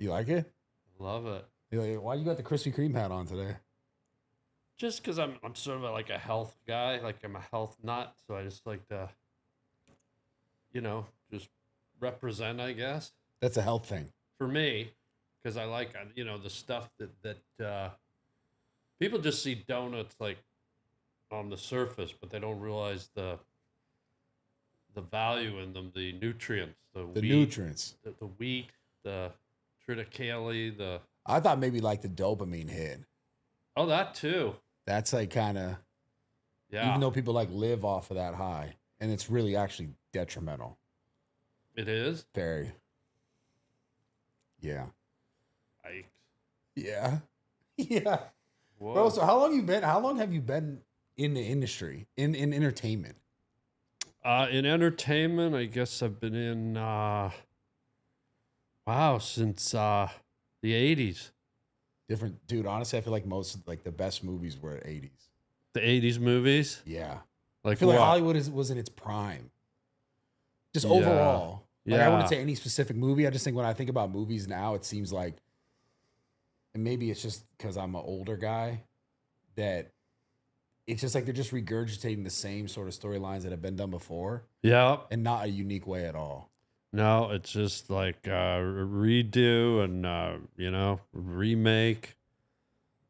You like it? Love it. You're like, why you got the Krispy Kreme hat on today? Just because I'm sort of like a health guy, like I'm a health nut, so I just like to, just represent, I guess. That's a health thing. For me, because I like, the stuff that people just see donuts like on the surface, but they don't realize the value in them, the nutrients, the wheat, the triticale, I thought maybe like the dopamine hit. Oh, that too. That's like kind of, even though people like live off of that high, and it's really actually detrimental. It is? Very. Yeah. Yikes. Yeah. Yeah. Whoa. Bro, so how long have you been in the industry, in entertainment? In entertainment, I guess I've been in, since the 80s. Different, dude, honestly, I feel like most, like the best movies were 80s. The 80s movies? Yeah. Like I feel what? like Hollywood was in its prime. Just overall. Like, I wouldn't say any specific movie. I just think when I think about movies now, it seems like, and maybe it's just because I'm an older guy, that it's just like they're just regurgitating the same sort of storylines that have been done before. Yeah. And not a unique way at all. No, it's just like redo and, remake,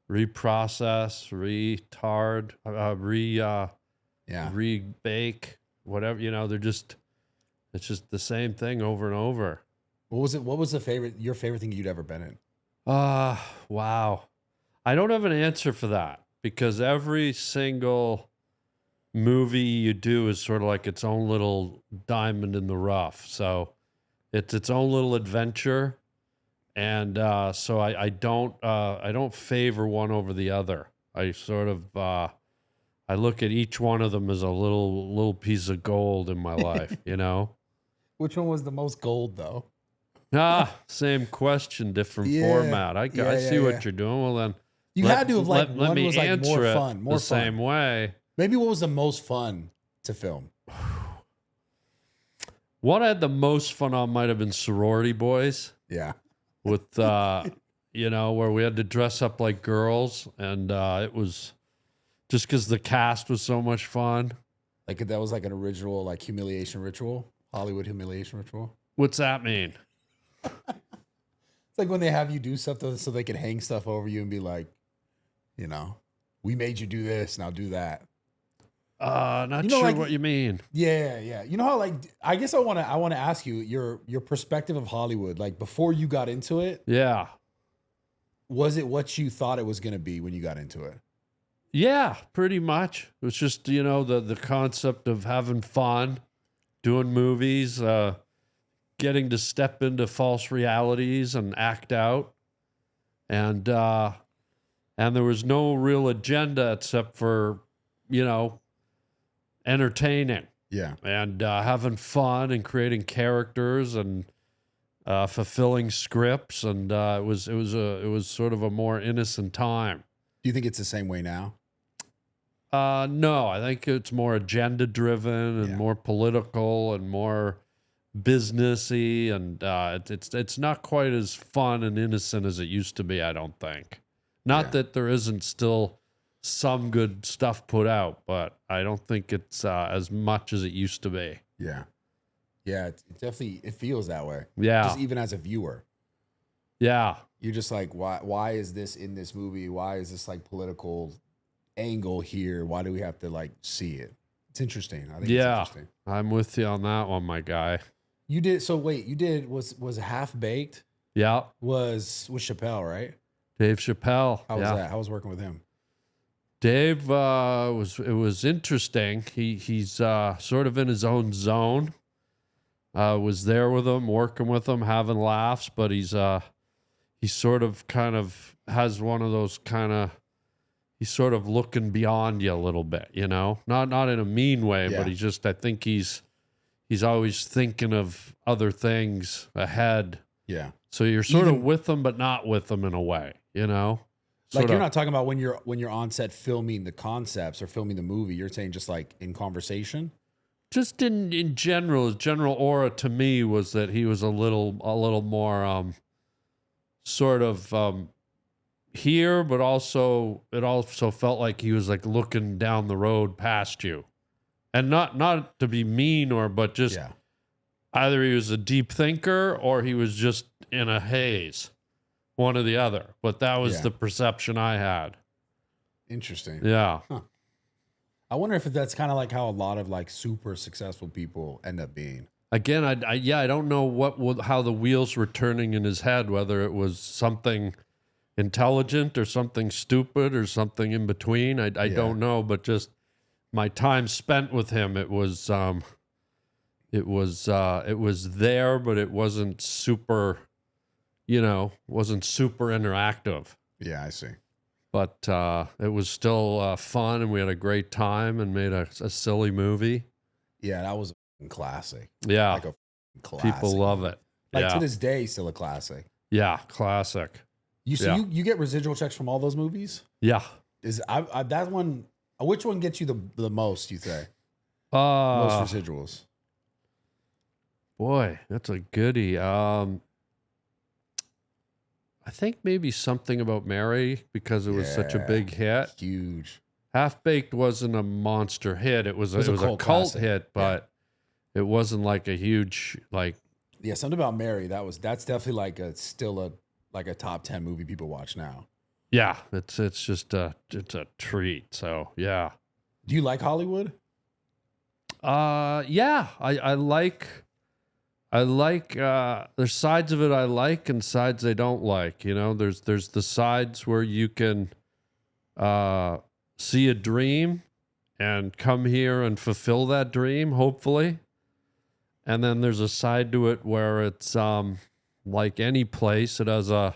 reprocess, retard, rebake, whatever, it's just the same thing over and over. What was your favorite thing you'd ever been in? Wow. I don't have an answer for that because every single movie you do is sort of like its own little diamond in the rough. So it's its own little adventure. And so I don't favor one over the other. I sort of I look at each one of them as a little piece of gold in my life, Which one was the most gold though? Same question, different format. I see what you're doing. Well then you had to have like let one me was like answer more it fun, more the fun. same way. Maybe what was the most fun to film? What I had the most fun on might have been Sorority Boys. Yeah. With where we had to dress up like girls, and it was just because the cast was so much fun. Like that was like an original like humiliation ritual, Hollywood humiliation ritual. What's that mean? It's like when they have you do stuff so they can hang stuff over you and be like, we made you do this, now do that. Not sure what you mean. Yeah. You know how like I guess I want to ask you your perspective of Hollywood, like before you got into it. Yeah. Was it what you thought it was going to be when you got into it? Yeah, pretty much. It was just, the concept of having fun, doing movies, getting to step into false realities and act out. And there was no real agenda except for, entertaining. Yeah. And having fun and creating characters and fulfilling scripts. And it was sort of a more innocent time. Do you think it's the same way now? No, I think it's more agenda driven and more political and more businessy, and it's not quite as fun and innocent as it used to be. I don't think. Not that there isn't still some good stuff put out, but I don't think it's as much as it used to be. Yeah, it definitely feels that way. Yeah, just even as a viewer. Yeah, you're just like, why is this in this movie? Why is this like political angle here? Why do we have to like see it? It's interesting. I think it's interesting. I'm with you on that one, my guy. You did was Half Baked? Yeah. Was Chappelle, right? Dave Chappelle. How was that? How was working with him? Dave it was interesting. He's sort of in his own zone. Was there with him, working with him, having laughs, but he's sort of kind of has one of those kind of, he's sort of looking beyond you a little bit, not in a mean way, but I think he's always thinking of other things ahead. Yeah. So you're sort of with them, but not with them in a way, Like you're not talking about when you're on set filming the concepts or filming the movie. You're saying just like in conversation. Just in general, his general aura to me was that he was a little more sort of here, but also it also felt like he was like looking down the road past you, and not to be mean but just either he was a deep thinker or he was just in a haze, one or the other. But that was the perception I had. Interesting. Yeah. Huh. I wonder if that's kind of like how a lot of like super successful people end up being. Again, I don't know how the wheels were turning in his head, whether it was something intelligent or something stupid or something in between. I don't know, but just my time spent with him, it was there, but it wasn't super, wasn't super interactive. Yeah, I see. But it was still fun, and we had a great time and made a silly movie. Yeah, that was a classic. Yeah. Like a classic. People love it. Like to this day, still a classic. Yeah, classic. You get residual checks from all those movies? Yeah. That one? Which one gets you the most? You say most residuals? Boy, that's a goodie. I think maybe Something About Mary, because it was such a big hit. Huge. Half Baked wasn't a monster hit. It was a cult hit, but it wasn't like a huge like. Yeah, Something About Mary. That's definitely like still a top 10 movie people watch now. Yeah, it's just it's a treat. So yeah. Do you like Hollywood? Yeah, I like there's sides of it I like and sides I don't like. There's the sides where you can see a dream and come here and fulfill that dream, hopefully. And then there's a side to it where it's like any place, it has a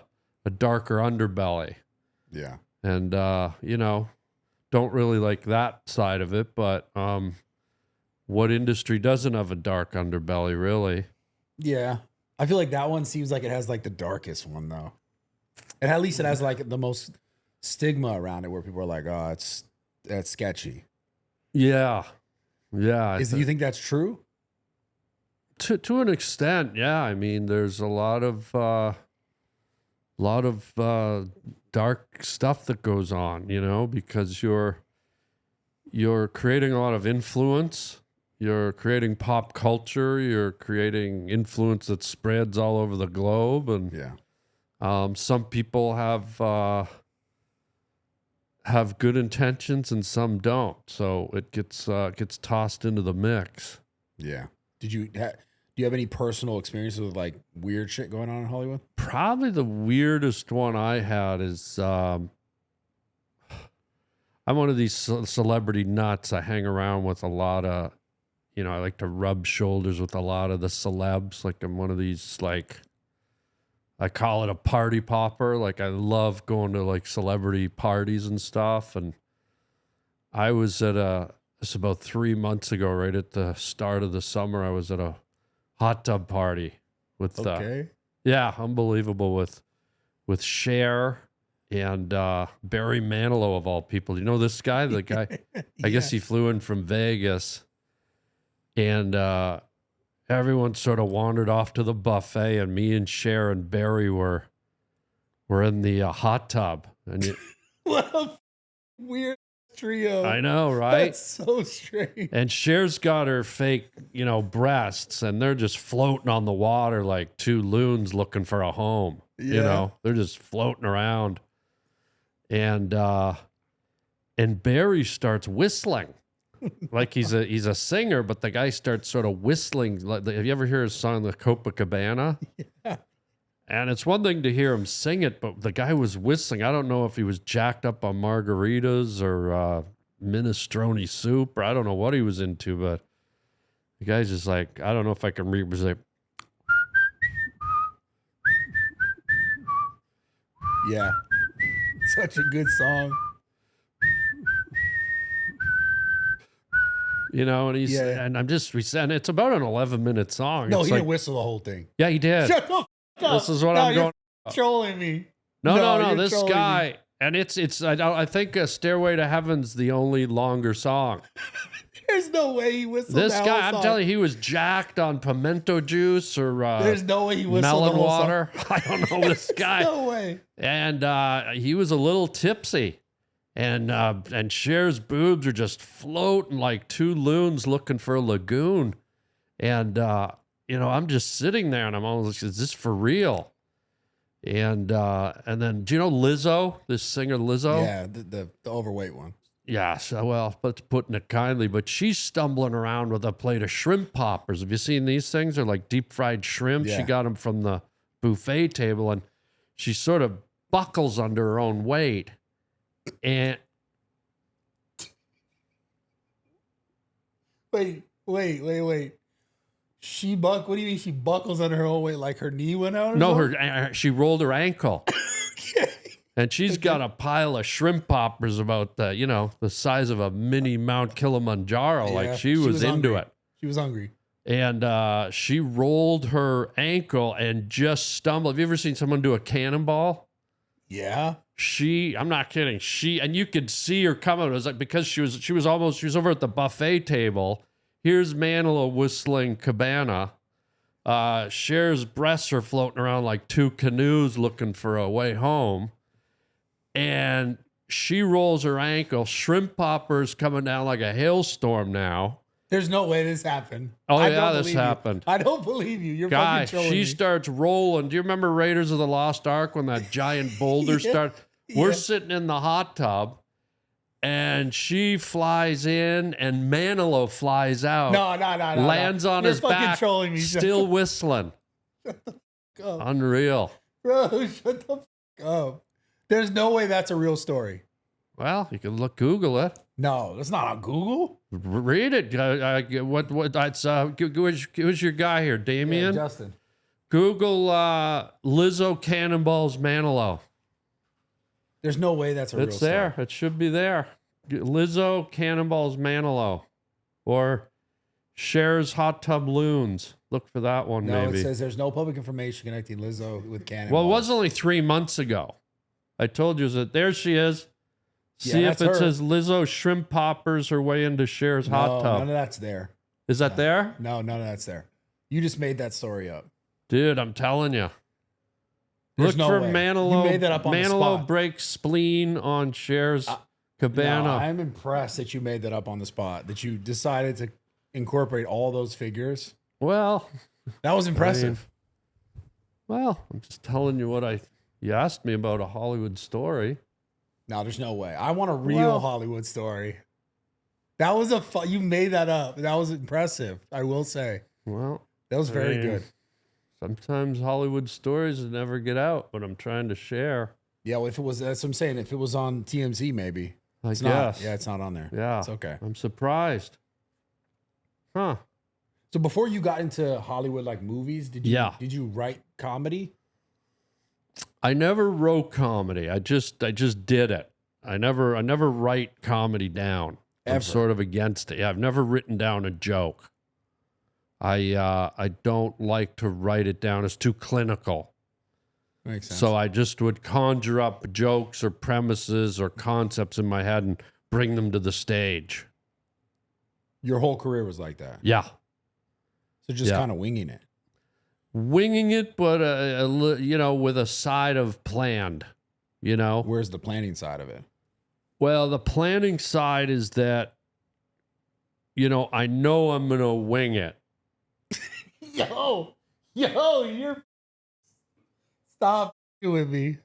darker underbelly. Yeah. And don't really like that side of it, but what industry doesn't have a dark underbelly, really? Yeah. I feel like that one seems like it has like the darkest one though. And at least it has like the most stigma around it where people are like, oh, that's sketchy. Yeah. Yeah. Do you think that's true? To an extent, yeah. I mean, there's a lot of dark stuff that goes on, because you're creating a lot of influence. You're creating pop culture. You're creating influence that spreads all over the globe, and some people have good intentions and some don't. So it gets tossed into the mix. Yeah. Do you have any personal experiences with like weird shit going on in Hollywood? Probably the weirdest one I had is I'm one of these celebrity nuts. I hang around with a lot of, I like to rub shoulders with a lot of the celebs. Like I'm one of these, like, I call it a party popper. Like I love going to like celebrity parties and stuff. And I was it's about 3 months ago, right at the start of the summer, I was at a hot tub party with unbelievable with Cher and Barry Manilow of all people. You know this guy? The guy, I guess he flew in from Vegas, and everyone sort of wandered off to the buffet, and me and Cher and Barry were in the hot tub. And what a weird trio. I know, right? That's so strange. And Cher's got her fake, breasts, and they're just floating on the water like two loons looking for a home. Yeah. They're just floating around. And Barry starts whistling. Like he's a singer, but the guy starts sort of whistling. Have you ever heard his song, The Copacabana? Yeah. And it's one thing to hear him sing it, but the guy was whistling. I don't know if he was jacked up on margaritas or minestrone soup, or I don't know what he was into, but the guy's just like, I don't know if I can read. Was like, yeah, such a good song. And he's and I'm just and it's about an 11-minute song. No, it's he like, didn't whistle the whole thing. Yeah, he did. Shut up. This is what I'm going. Trolling me. No. This guy, me. And it's. I think Stairway to Heaven's the only longer song. There's no way he whistled This that guy, whole I'm song. telling you, he was jacked on pimento juice or There's no way he whistled melon the whole water. I don't know this guy. No way. And he was a little tipsy. And Cher's boobs are just floating like two loons looking for a lagoon. And, I'm just sitting there and I'm almost like, is this for real? And then, do you know Lizzo, this singer Lizzo? Yeah, the overweight one. Yeah, so, well, that's putting it kindly, but she's stumbling around with a plate of shrimp poppers. Have you seen these things? They're like deep fried shrimp. Yeah. She got them from the buffet table, and she sort of buckles under her own weight. And Wait. What do you mean she buckles under her own weight like her knee went out? Or no, something? she rolled her ankle. And she's got a pile of shrimp poppers about the size of a mini Mount Kilimanjaro. Yeah, like she was into hungry. it. She was hungry. And she rolled her ankle and just stumbled. Have you ever seen someone do a cannonball? Yeah. I'm not kidding. And you could see her coming. It was like, because she was over at the buffet table. Here's Manilow whistling Cabana. Cher's breasts are floating around like two canoes looking for a way home. And she rolls her ankle. Shrimp poppers coming down like a hailstorm now. There's no way this happened. Oh, I yeah, don't this believe you. happened. I don't believe you. You're Guy, fucking trolling she me. starts rolling. Do you remember Raiders of the Lost Ark when that giant boulder started? We're sitting in the hot tub, and she flies in, and Manilow flies out. No. Lands on You're his fucking back, trolling me. still whistling. Go. Unreal. Bro, shut the fuck up. There's no way that's a real story. Well, you can Google it. No, that's not on Google. Read it. What? That's who's your guy here, Damien? Yeah, Justin. Google Lizzo cannonballs Manilow. There's no way that's a real It's story. there. It should be there. Lizzo cannonballs Manilow, or Cher's hot tub loons. Look for that one. No, maybe. it says there's no public information connecting Lizzo with Cannon. Well, it was only 3 months ago. I told you that. There she is. See if that's it her. says Lizzo shrimp poppers her way into Cher's hot tub. None of that's there. Is that there? No, none of that's there. You just made that story up. Dude, I'm telling you. There's Look no for way. Manilow. You made that up on the Manilow spot. breaks spleen on Cher's cabana. No, I'm impressed that you made that up on the spot. That you decided to incorporate all those figures. Well, That was impressive. I'm just telling you what you asked me about a Hollywood story. No, there's no way. I want a real Hollywood story. That was you made that up. That was impressive. I will say. Well, That was very good. Sometimes Hollywood stories never get out, but I'm trying to share. Yeah, well, that's what I'm saying. If it was on TMZ, maybe. I It's guess. not. Yeah, it's not on there. Yeah. It's okay. I'm surprised. Huh. So before you got into Hollywood like movies, did you write comedy? I never wrote comedy. I just did it. I never write comedy down. Ever. I'm sort of against it. Yeah, I've never written down a joke. I don't like to write it down. It's too clinical. Makes sense. So I just would conjure up jokes or premises or concepts in my head and bring them to the stage. Your whole career was like that. Yeah. So just kind of winging it. Winging it, but with a side of planned, Where's the planning side of it? Well, the planning side is that, I know I'm going to wing it. Yo, you're stop with me.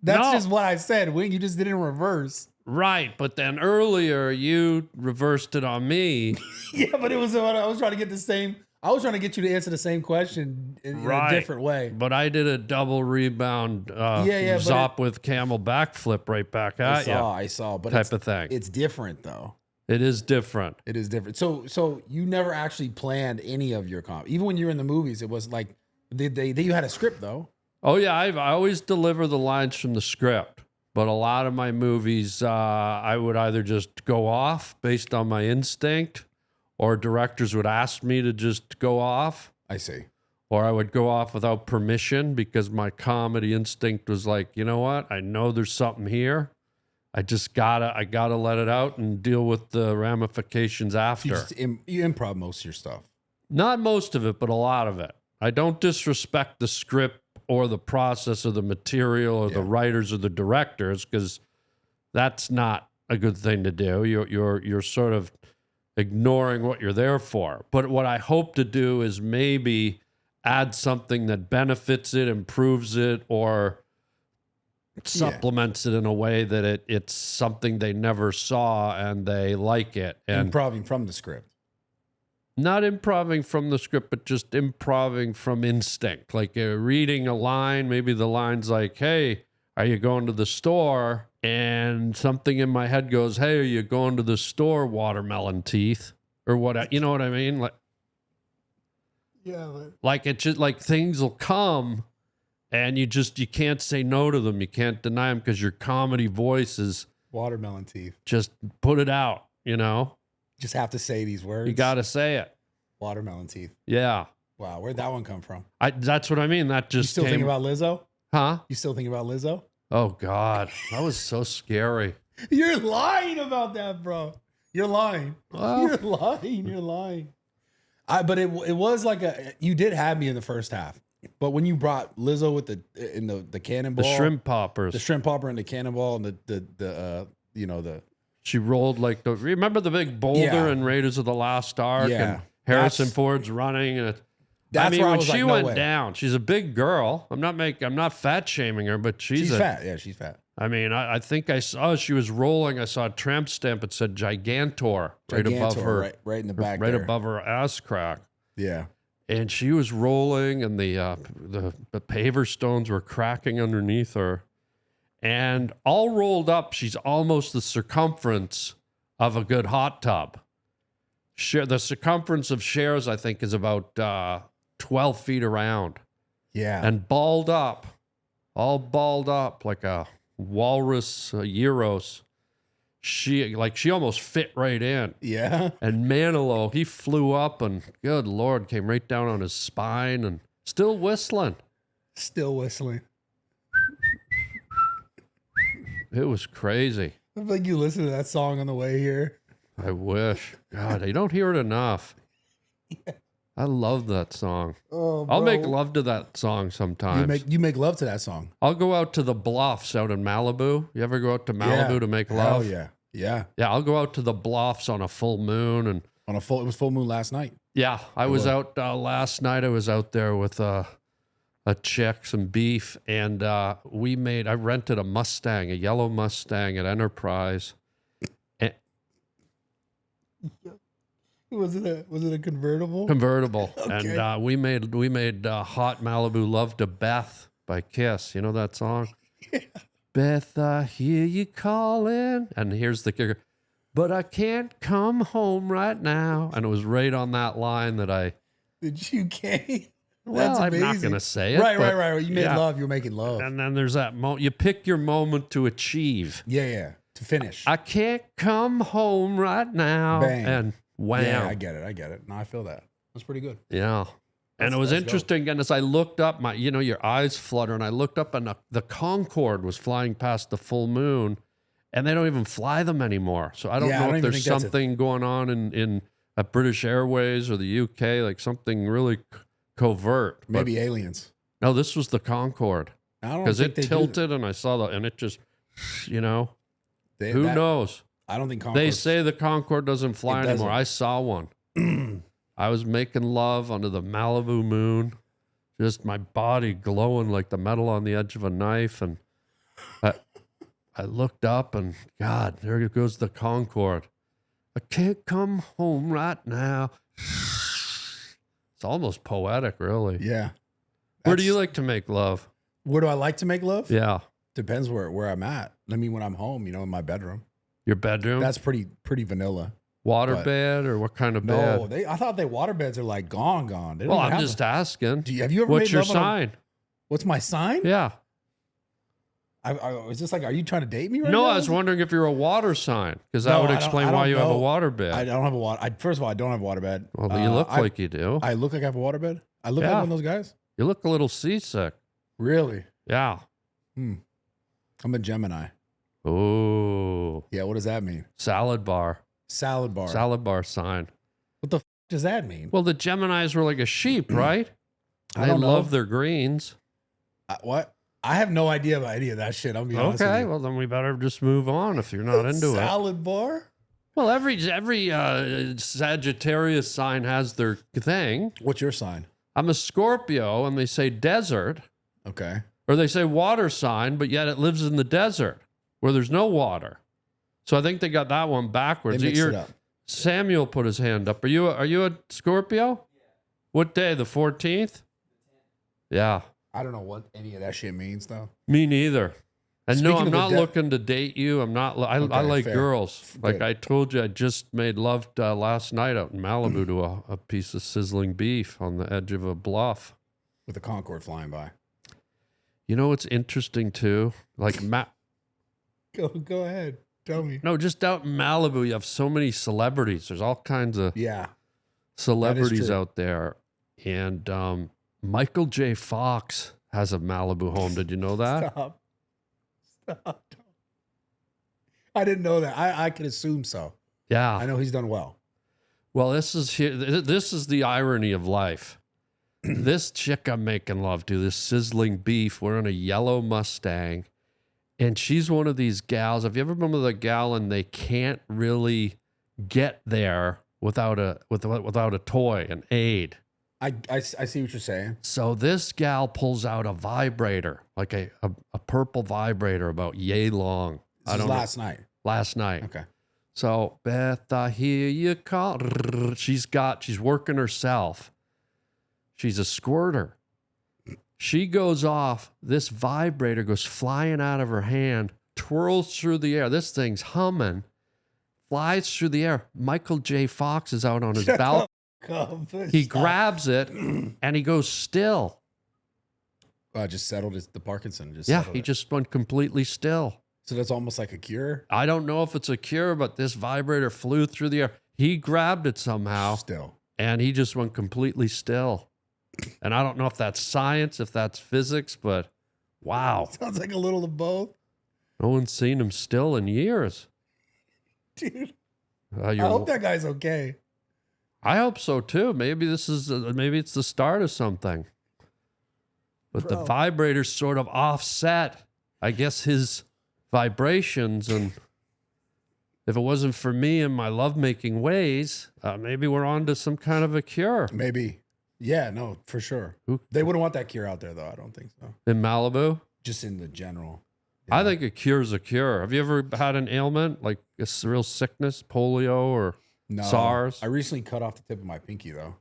That's No. just what I said. Wing, you just did it in reverse. Right, but then earlier you reversed it on me. Yeah, but it was I was trying to get the same. I was trying to get you to answer the same question in a different way. But I did a double rebound zop with camel backflip right back at you. I saw, but type of thing. It's different though. It is different. It is different. So you never actually planned any of your comedy. Even when you were in the movies, it was like you had a script though. Oh yeah, I always deliver the lines from the script. But a lot of my movies, I would either just go off based on my instinct, or directors would ask me to just go off. I see. Or I would go off without permission because my comedy instinct was like, you know what? I know there's something here. I gotta let it out and deal with the ramifications after. You improv most of your stuff. Not most of it, but a lot of it. I don't disrespect the script or the process or the material or the writers or the directors, because that's not a good thing to do. You're sort of ignoring what you're there for. But what I hope to do is maybe add something that benefits it, improves it, or supplements it in a way that it's something they never saw and they like it. And improving from the script. Not improving from the script, but just improving from instinct. Like reading a line, maybe the line's like, hey, are you going to the store? And something in my head goes, hey, are you going to the store, watermelon teeth? Or what, you know what I mean? Like, yeah. But like it just, like things will come and you can't say no to them. You can't deny them because your comedy voice is watermelon teeth. Just put it out, you know? Just have to say these words. You got to say it. Watermelon teeth. Yeah. Wow. Where'd that one come from? That's what I mean. That just You still thinking about Lizzo? Huh? You still thinking about Lizzo? Oh, God. That was so scary. You're lying about that, bro. You're lying. Well, You're lying. You're lying. But it was like you did have me in the first half. But when you brought Lizzo with the cannonball. The shrimp poppers. The shrimp popper and the cannonball and the She rolled like remember the big boulder in Raiders of the Lost Ark? Yeah. And Harrison Ford's running. And when she went down, she's a big girl. I'm not fat shaming her, but she's fat. Yeah, she's fat. I mean, I think I saw she was rolling. I saw a tramp stamp. It said Gigantor right above her. Right in the back Right there. above her ass crack. Yeah. And she was rolling and the paver stones were cracking underneath her. And all rolled up, she's almost the circumference of a good hot tub. The circumference of Cher's, I think, is about 12 feet around. Yeah. And all balled up like a walrus, a gyros. She almost fit right in. Yeah. And Manilow, he flew up and, good Lord, came right down on his spine and still whistling. Still whistling. It was crazy. I feel like you listen to that song on the way here. I wish. God, I don't hear it enough. Yeah. I love that song. Oh, bro. I'll make love to that song sometimes. You make love to that song. I'll go out to the bluffs out in Malibu. You ever go out to Malibu to make love? Hell yeah. Yeah. Yeah, I'll go out to the bluffs on a full moon. And it was full moon last night. Yeah, I was out last night. I was out there with a chick, some beef, and I rented a Mustang, a yellow Mustang at Enterprise. Was it a convertible? Convertible. Okay. And we made Hot Malibu Love to Beth by Kiss. You know that song? Yeah. Beth, I hear you calling. And here's the kicker. But I can't come home right now. And it was right on that line that I... Did you can't? Well, That's amazing. I'm not going to say it. Right. You made love. You were making love. And then there's that moment. You pick your moment to achieve. Yeah. To finish. I can't come home right now. Bang. And wham. Yeah, I get it. No, I feel that. That's pretty good. Yeah. And it was interesting. Dope. And as I looked up, your eyes flutter, and I looked up, and the Concorde was flying past the full moon, and they don't even fly them anymore. So I don't know if there's something going on in British Airways or the UK, like something really covert. Maybe aliens. No, this was the Concorde. Because it tilted, and I saw and it just, who knows? I don't think They say the Concorde doesn't fly anymore. I saw one. I was making love under the Malibu moon, just my body glowing like the metal on the edge of a knife. And I looked up and, God, there goes the Concorde. I can't come home right now. It's almost poetic, really. Yeah. Where do you like to make love? Where do I like to make love? Yeah. Depends where I'm at. I mean, when I'm home, in my bedroom. Your bedroom? That's pretty vanilla. Waterbed or what kind of bed? No, I thought waterbeds are like gone. Well, I'm just asking. Have you ever What's made your love sign? What's my sign? Yeah. Is this like, are you trying to date me right now? No, I was wondering if you're a water sign, because that would explain why you have a waterbed. I don't have a water. First of all, I don't have a waterbed. Well, you look like you do. I look like I have a waterbed? I look like one of those guys? You look a little seasick. Really? Yeah. I'm a Gemini. Oh. Yeah, what does that mean? Salad bar. Salad bar. Salad bar sign. What the f does that mean? Well, the Geminis were like a sheep, right? I They don't know. love their greens. What? I have no idea about any of that shit. I'll be honest with Okay, you. well then we better just move on if you're not into it. Salad bar? Well, every Sagittarius sign has their thing. What's your sign? I'm a Scorpio, and they say desert, Okay. or they say water sign, but yet it lives in the desert where there's no water. So I think they got that one backwards. They mixed it up. Samuel put his hand up. Are you a Scorpio? Yeah. What day? The 14th? Yeah. I don't know what any of that shit means, though. Me neither. And Speaking no, I'm of the not looking to date you. I'm not. I like fair. girls. Good. Like I told you, I just made love last night out in Malibu to a piece of sizzling beef on the edge of a bluff. With the Concorde flying by. You know what's interesting too? Like Go ahead. Tell me. no, just out in Malibu, you have so many celebrities. There's all kinds of Yeah. celebrities true. out there, and Michael J. Fox has a Malibu home. Did you know that? Stop. I didn't know that. I could assume so. Yeah. I know he's done well. Well, this is the irony of life. This chick I'm making love to, this sizzling beef, we're in a yellow Mustang, and she's one of these gals. Have you ever been with a gal and they can't really get there without a toy, an aid? I see what you're saying. So this gal pulls out a vibrator, like a purple vibrator about yay long. This is last night. Last night. Okay. So, Beth, I hear you call. She's working herself. She's a squirter. She goes off. This vibrator goes flying out of her hand, twirls through the air. This thing's humming, flies through the air. Michael J. Fox is out on his balcony. He grabs it and he goes still. Just settled the Parkinson. He just went completely still. So that's almost like a cure. I don't know if it's a cure, but this vibrator flew through the air. He grabbed it somehow. Still. And he just went completely still. And I don't know if that's science, if that's physics, but wow. Sounds like a little of both. No one's seen him still in years. Dude. I hope that guy's okay. I hope so too. Maybe it's the start of something. But the vibrator's sort of offset, I guess, his vibrations. And if it wasn't for me and my lovemaking ways, maybe we're on to some kind of a cure. Maybe. Yeah, no, for sure. They wouldn't want that cure out there, though. I don't think so. In Malibu? Just in the general. Yeah. I think a cure's a cure. Have you ever had an ailment, like a real sickness, polio or SARS? I recently cut off the tip of my pinky, though.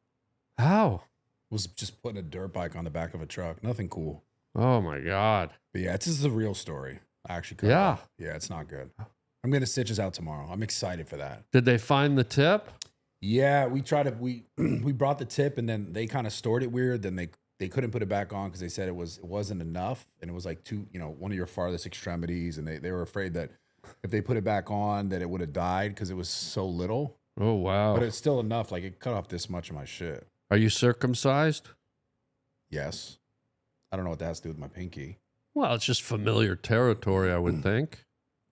How? Was just putting a dirt bike on the back of a truck. Nothing cool. Oh, my God. But yeah, this is a real story. I actually cut it off. Yeah, it's not good. I'm going to stitches out tomorrow. I'm excited for that. Did they find the tip? Yeah, we brought the tip and then they kind of stored it weird. Then they couldn't put it back on because they said it wasn't enough. And it was like one of your farthest extremities. And they were afraid that if they put it back on that it would have died because it was so little. Oh, wow. But it's still enough. Like it cut off this much of my shit. Are you circumcised? Yes. I don't know what that has to do with my pinky. Well, it's just familiar territory, I would think.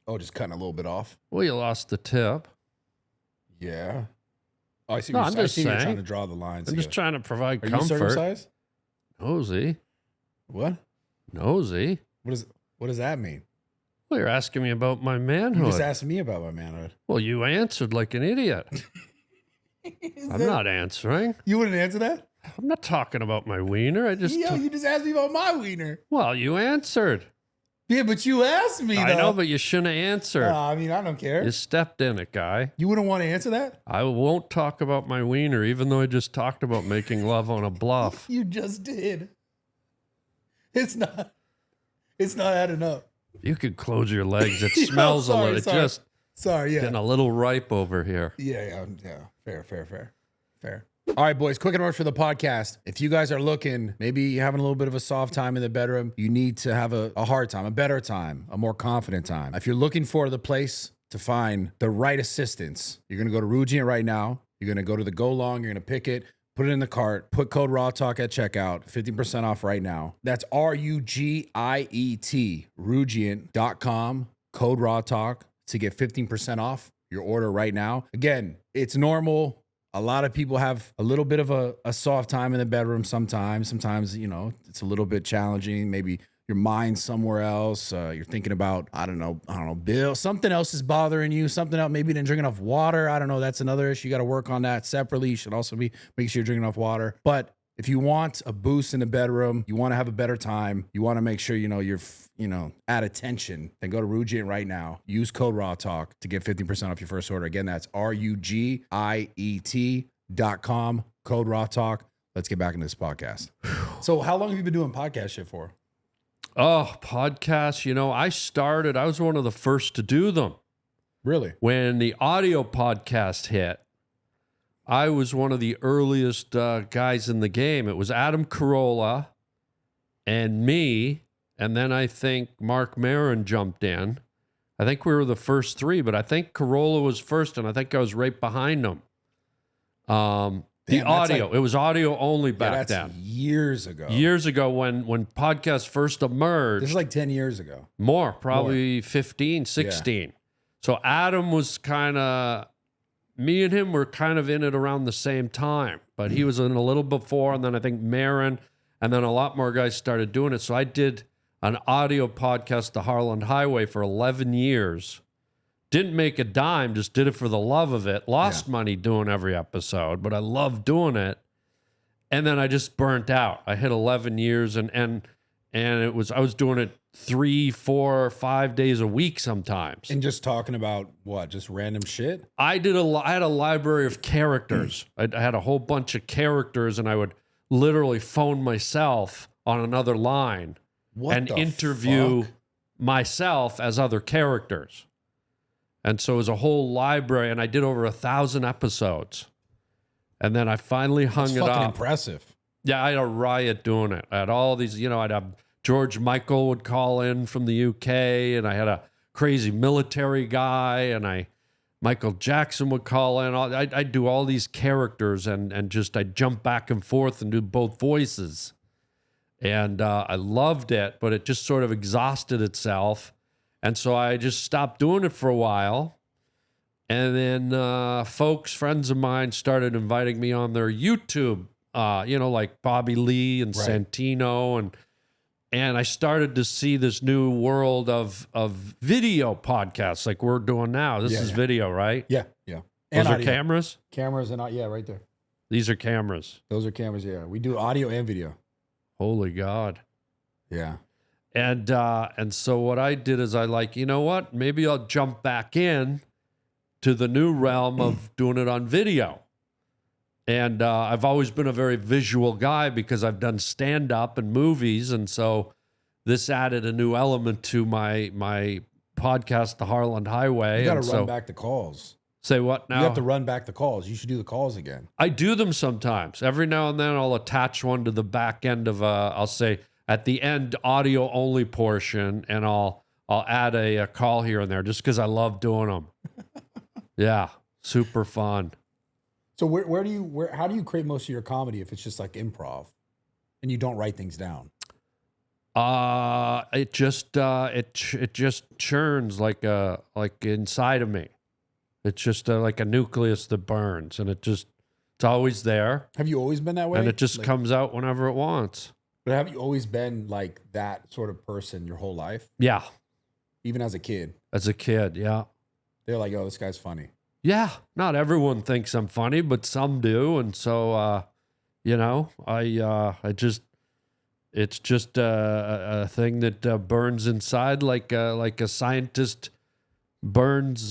Oh, just cutting a little bit off? Well, you lost the tip. Yeah. Oh, I see. No, I'm just saying. You're trying to draw the lines. I'm just trying to provide Are comfort. you circumcised? Nosy. What? Nosy. What does that mean? Well, you're asking me about my manhood. You just asked me about my manhood. Well, you answered like an idiot. I'm not answering. You wouldn't answer that? I'm not talking about my wiener. You just asked me about my wiener. Well, you answered. Yeah, but you asked me, though. I know, but you shouldn't answer. I mean, I don't care. You stepped in it, guy. You wouldn't want to answer that? I won't talk about my wiener, even though I just talked about making love on a bluff. You just did. It's not adding up. You could close your legs. It smells a little. Sorry, yeah. Getting a little ripe over here. Yeah. Fair. All right, boys, quick and rush for the podcast. If you guys are looking, maybe you're having a little bit of a soft time in the bedroom, you need to have a hard time, a better time, a more confident time. If you're looking for the place to find the right assistance, you're going to go to Rugiant right now. You're going to go to the Go Long. You're going to pick it, put it in the cart, put code RawTalk at checkout, 50% off right now. That's RUGIET, Rugiant.com. code RawTalk to get 15% off your order right now. Again, it's normal. A lot of people have a little bit of a soft time in the bedroom sometimes. Sometimes, you know, it's a little bit challenging. Maybe your mind's somewhere else. You're thinking about, I don't know, Bill. Something else is bothering you. Something else. Maybe you didn't drink enough water. I don't know. That's another issue. You got to work on that separately. You should also be making sure you're drinking enough water. But if you want a boost in the bedroom, you want to have a better time, you want to make sure, you know, you're, at attention, then go to Rugient right now. Use code RawTalk to get 50% off your first order. Again, that's RUGIET.com, code RawTalk. Let's get back into this podcast. So how long have you been doing podcast shit for? Oh, podcasts. I was one of the first to do them. Really? When the audio podcast hit, I was one of the earliest guys in the game. It was Adam Carolla and me, and then I think Mark Maron jumped in. I think we were the first three, but I think Carolla was first, and I think I was right behind him. The audio, it was audio only back then. Years ago. Years ago when podcasts first emerged. This is like 10 years ago. More, probably 15, 16. Yeah. So Adam was me and him were kind of in it around the same time, but he was in a little before, and then I think Marin, and then a lot more guys started doing it. So I did an audio podcast, The Harland Highway, for 11 years. Didn't make a dime, just did it for the love of it. Lost money doing every episode, but I loved doing it. And then I just burnt out. I hit 11 years, and I was doing it 3, 4, 5 days a week sometimes. And just talking about what? Just random shit? I had a library of characters. I had a whole bunch of characters, and I would literally phone myself on another line and interview myself as other characters. And so it was a whole library, and I did over 1,000 episodes. And then I finally hung it up. That's fucking impressive. Yeah, I had a riot doing it. I had all these, I'd have George Michael would call in from the UK, and I had a crazy military guy, and Michael Jackson would call in. I'd do all these characters, and just I'd jump back and forth and do both voices. And I loved it, but it just sort of exhausted itself. And so I just stopped doing it for a while. And then friends of mine started inviting me on their YouTube, like Bobby Lee and Santino. And I started to see this new world of video podcasts like we're doing now. This is video, right? Yeah. Those are cameras? Cameras and right there. These are cameras. Those are cameras, yeah. We do audio and video. Holy God. Yeah. And so what I did is maybe I'll jump back in to the new realm of doing it on video. And I've always been a very visual guy because I've done stand-up and movies. And so this added a new element to my podcast, The Harland Highway. You got to run back the calls. Say what now? You have to run back the calls. You should do the calls again. I do them sometimes. Every now and then I'll attach one to the back end of I'll say, at the end, audio only portion, and I'll add a call here and there just because I love doing them. Yeah, super fun. So how do you create most of your comedy if it's just like improv, and you don't write things down? It just churns like inside of me. It's just like a nucleus that burns, and it's always there. Have you always been that way? And it just comes out whenever it wants. But have you always been like that sort of person your whole life? Yeah. Even as a kid? As a kid, yeah. They're like, oh, this guy's funny. Yeah. Not everyone thinks I'm funny, but some do. And so, it's just a thing that burns inside like a scientist burns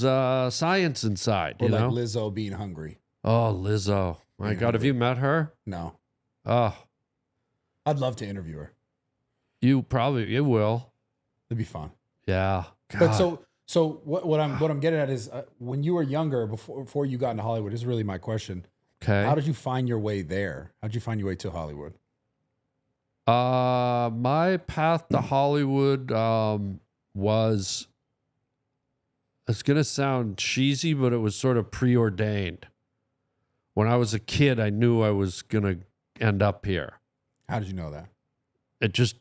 science inside. Or like Lizzo being hungry. Oh, Lizzo. My God, have you met her? No. Oh. I'd love to interview her. You will. It'd be fun. Yeah. God. But so what I'm getting at is when you were younger, before you got into Hollywood, this is really my question. Okay. How did you find your way there? How did you find your way to Hollywood? My path to Hollywood was, it's going to sound cheesy, but it was sort of preordained. When I was a kid, I knew I was going to end up here. How did you know that? It just,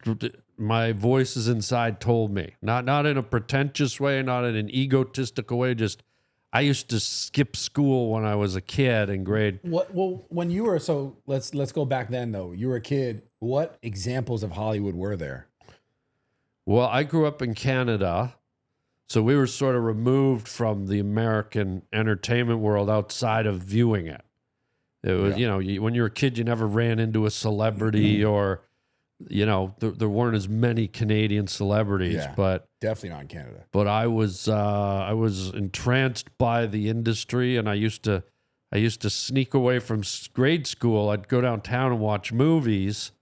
my voices inside told me. Not in a pretentious way, not in an egotistical way. Just I used to skip school when I was a kid in grade. Well, when you were let's go back then though. You were a kid. What examples of Hollywood were there? Well, I grew up in Canada, so we were sort of removed from the American entertainment world outside of viewing it. It was, when you were a kid, you never ran into a celebrity or, there weren't as many Canadian celebrities, but definitely not in Canada. But I was entranced by the industry, and I used to sneak away from grade school. I'd go downtown and watch movies,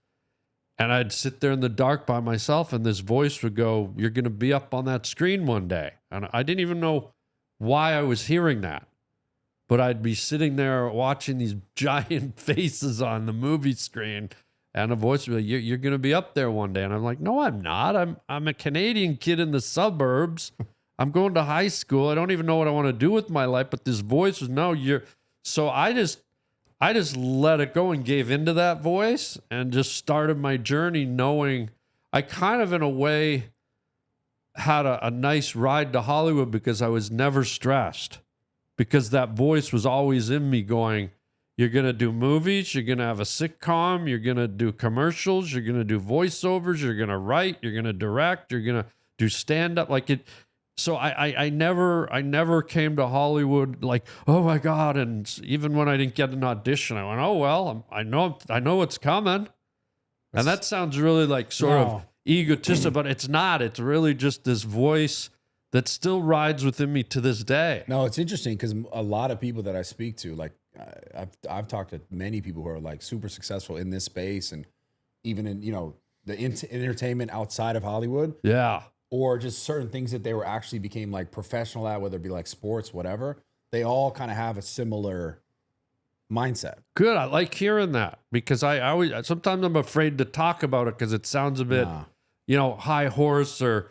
and I'd sit there in the dark by myself, and this voice would go, "You're going to be up on that screen one day." And I didn't even know why I was hearing that. But I'd be sitting there watching these giant faces on the movie screen, and a voice would be like, "You're going to be up there one day." And I'm like, "No, I'm not. I'm a Canadian kid in the suburbs. I'm going to high school. I don't even know what I want to do with my life." But this voice was, "No, you're." So I just let it go and gave into that voice and just started my journey knowing I kind of, in a way, had a nice ride to Hollywood because I was never stressed. Because that voice was always in me going, "You're going to do movies, you're going to have a sitcom, you're going to do commercials, you're going to do voiceovers, you're going to write, you're going to direct, you're going to do stand-up." Like it. So I never came to Hollywood like, "Oh my God." And even when I didn't get an audition, I went, "Oh, well, I know what's coming." And that sounds really like sort of egotistical, but it's not. It's really just this voice that still rides within me to this day. No, it's interesting because a lot of people that I speak to, like I've talked to many people who are like super successful in this space and even in, the entertainment outside of Hollywood. Yeah. Or just certain things that they were actually became like professional at, whether it be like sports, whatever. They all kind of have a similar mindset. Good. I like hearing that because sometimes I'm afraid to talk about it because it sounds a bit, high horse or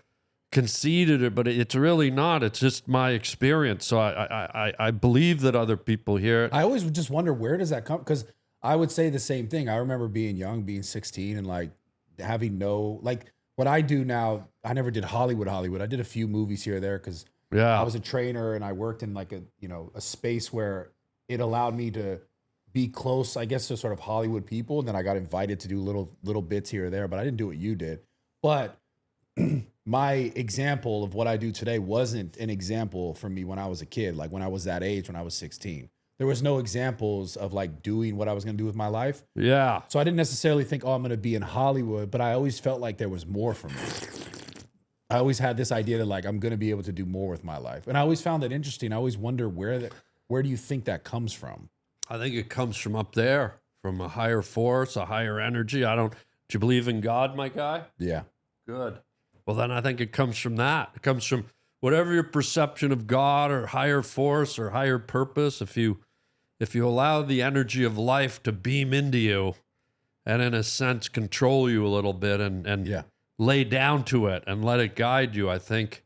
conceited, but it's really not. It's just my experience. So I believe that other people hear it. I always just wonder, where does that come? Because I would say the same thing. I remember being young, being 16 and like having what I do now. I never did Hollywood. I did a few movies here or there because I was a trainer and I worked in like a space where it allowed me to be close, I guess, to sort of Hollywood people. And then I got invited to do little bits here or there, but I didn't do what you did. But my example of what I do today wasn't an example for me when I was a kid. Like when I was that age, when I was 16, there was no examples of like doing what I was going to do with my life. Yeah. So I didn't necessarily think, I'm going to be in Hollywood, but I always felt like there was more for me. I always had this idea that like, I'm going to be able to do more with my life. And I always found that interesting. I always wonder where do you think that comes from? I think it comes from up there, from a higher force, a higher energy. Do you believe in God, my guy? Yeah. Good. Well, then I think it comes from that. It comes from whatever your perception of God or higher force or higher purpose. If you allow the energy of life to beam into you and in a sense control you a little bit and lay down to it and let it guide you, I think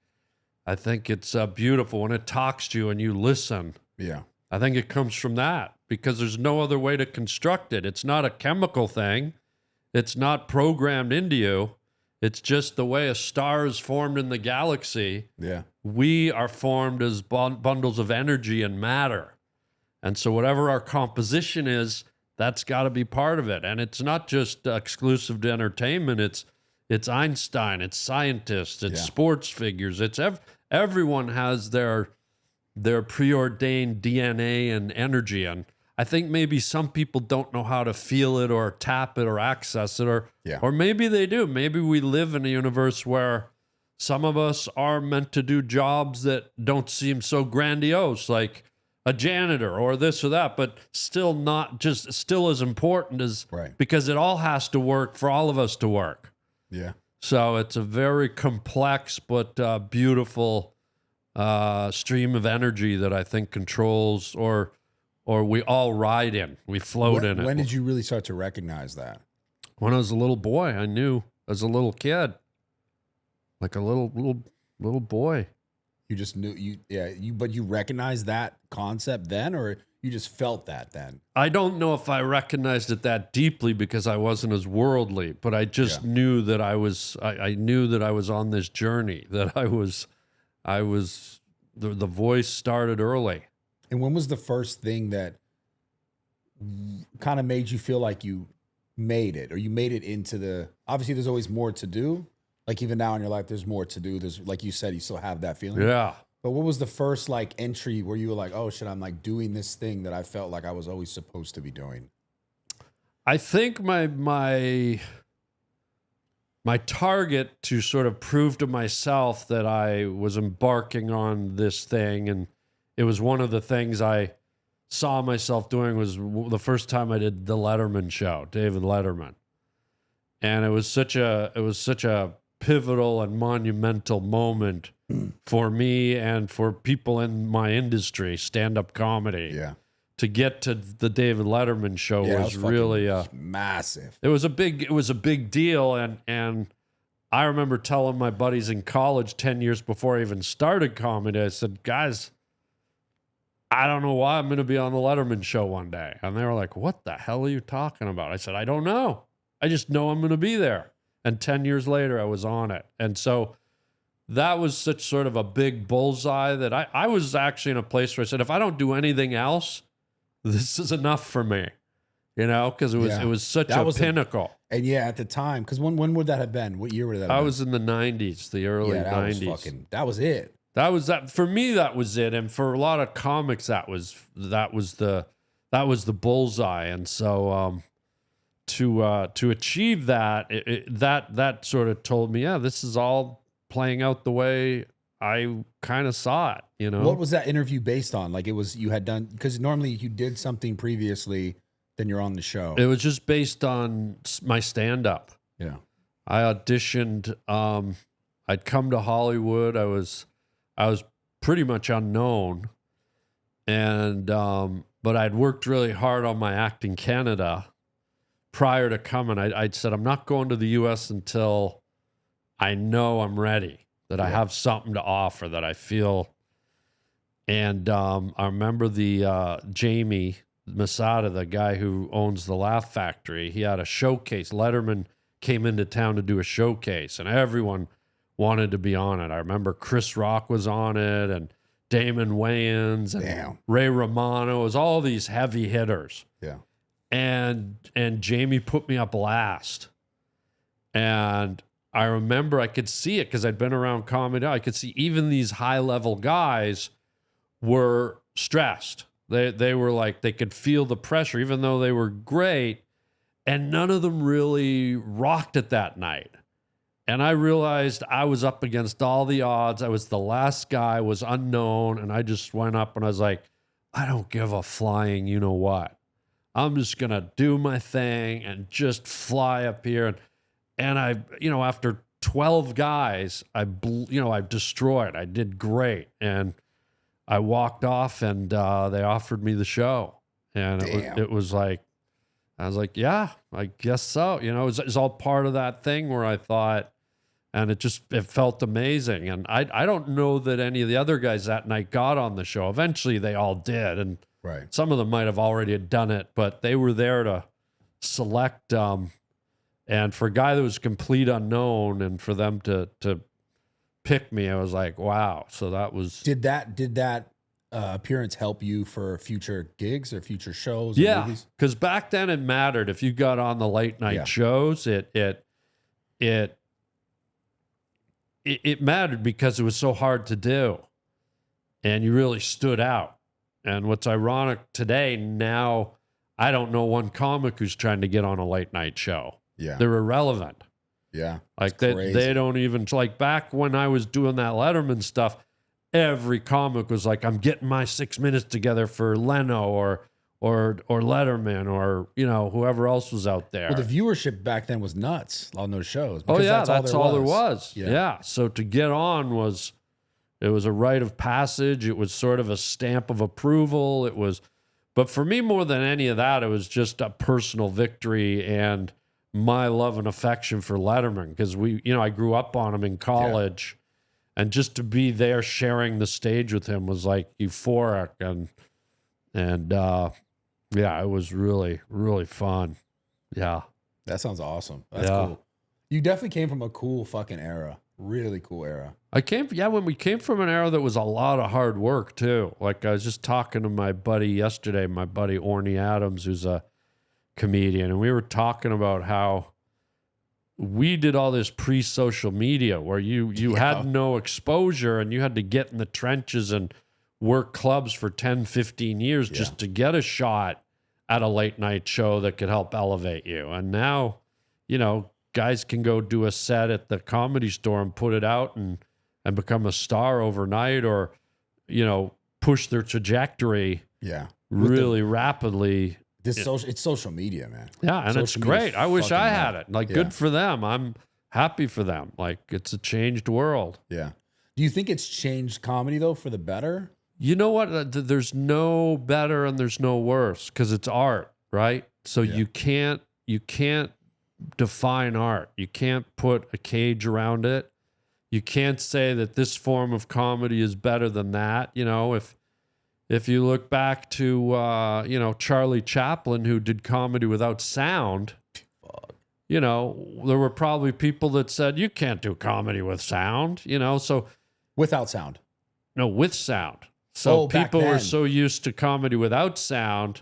it's beautiful when it talks to you and you listen. Yeah. I think it comes from that because there's no other way to construct it. It's not a chemical thing. It's not programmed into you. It's just the way a star is formed in the galaxy. Yeah. We are formed as bundles of energy and matter. And so whatever our composition is, that's got to be part of it. And it's not just exclusive to entertainment. It's Einstein, it's scientists, it's sports figures. It's everyone has their preordained DNA and energy. And I think maybe some people don't know how to feel it or tap it or access it, or maybe they do. Maybe we live in a universe where some of us are meant to do jobs that don't seem so grandiose, like a janitor or this or that, but still as important as, because it all has to work for all of us to work. Yeah. So it's a very complex but beautiful stream of energy that I think controls or we all ride in. We float in it. When did you really start to recognize that? When I was a little boy, I knew as a little kid, like a little boy. You just knew but you recognized that concept then, or you just felt that then? I don't know if I recognized it that deeply because I wasn't as worldly, but I just knew that I knew that I was on this journey, that the voice started early. And when was the first thing that kind of made you feel like you made it, or you made it into obviously there's always more to do. Like even now in your life, there's more to do. There's, like you said, you still have that feeling. Yeah. But what was the first like entry where you were like, oh shit, I'm like doing this thing that I felt like I was always supposed to be doing? I think my target to sort of prove to myself that I was embarking on this thing, and it was one of the things I saw myself doing, was the first time I did the Letterman show, David Letterman. And it was such a pivotal and monumental moment for me and for people in my industry, stand-up comedy. Yeah. To get to the David Letterman show was really massive. It was a big deal, and I remember telling my buddies in college 10 years before I even started comedy, I said, guys, I don't know why I'm going to be on the Letterman show one day. And they were like, what the hell are you talking about? I said, I don't know. I just know I'm going to be there. And 10 years later, I was on it. And so that was such sort of a big bullseye that I was actually in a place where I said, if I don't do anything else, this is enough for me, because it was such a pinnacle. And at the time, because when would that have been? What year would that have been? I was in the 90s, the early 90s. That was it. That was that for me. That was it, and for a lot of comics, that was the bullseye. And so to achieve that, that sort of told me, this is all playing out the way I kind of saw it. What was that interview based on? Like, it was, you had done, because normally you did something previously, then you're on the show. It was just based on my stand-up. Yeah, I auditioned. I'd come to Hollywood. I was pretty much unknown, and but I'd worked really hard on my act in Canada prior to coming. I'd said, I'm not going to the U.S. until I know I'm ready, that I have something to offer, that I feel. And I remember the Jamie Masada, the guy who owns the Laugh Factory, he had a showcase. Letterman came into town to do a showcase, and everyone wanted to be on it. I remember Chris Rock was on it, and Damon Wayans, and Ray Romano. It was all these heavy hitters. Yeah. And Jamie put me up last. And I remember I could see it because I'd been around comedy. I could see even these high-level guys were stressed. They were like, they could feel the pressure, even though they were great, and none of them really rocked it that night. And I realized I was up against all the odds. I was the last guy, was unknown, and I just went up and I was like, I don't give a flying you know what. I'm just going to do my thing and just fly up here. And I, after 12 guys, I destroyed. I did great. And I walked off, and they offered me the show. And it was like, I was like, yeah, I guess so. It was all part of that thing where I thought, and it felt amazing. And I don't know that any of the other guys that night got on the show. Eventually they all did. And some of them might have already done it, but they were there to select. And for a guy that was complete unknown, and for them to pick me, I was like, wow. So that was. Did that appearance help you for future gigs or future shows? Yeah, because back then it mattered. If you got on the late night shows, it mattered because it was so hard to do, and you really stood out. And what's ironic today, now I don't know one comic who's trying to get on a late night show. Yeah, they're irrelevant. Yeah, like they don't even, like back when I was doing that Letterman stuff, every comic was like, I'm getting my 6 minutes together for Leno or Letterman or whoever else was out there. Well, the viewership back then was nuts on those shows. Oh yeah, that's all there was. Yeah. So to get on was a rite of passage. It was sort of a stamp of approval. But for me, more than any of that, it was just a personal victory and my love and affection for Letterman, because I grew up on him in college. And just to be there sharing the stage with him was like euphoric. And yeah, it was really, really fun. Yeah. That sounds awesome. That's cool. You definitely came from a cool fucking era. Really cool era. When we came from an era that was a lot of hard work too. Like I was just talking to my buddy yesterday, my buddy Orny Adams, who's a comedian, and we were talking about how we did all this pre-social media where you had no exposure and you had to get in the trenches and work clubs for 10, 15 years just to get a shot at a late night show that could help elevate you. And now, you know, guys can go do a set at the Comedy Store and put it out and become a star overnight, or, you know, push their trajectory really rapidly. It's social media, man. Yeah, and it's great. I wish I had it. Like, good for them. I'm happy for them. Like, it's a changed world. Yeah. Do you think it's changed comedy, though, for the better? You know what? There's no better and there's no worse because it's art, right? So you can't define art. You can't put a cage around it. You can't say that this form of comedy is better than that. You know, if you look back to you know, Charlie Chaplin, who did comedy without sound, you know, there were probably people that said you can't do comedy with sound. You know, so without sound. No, with sound. So people were so used to comedy without sound.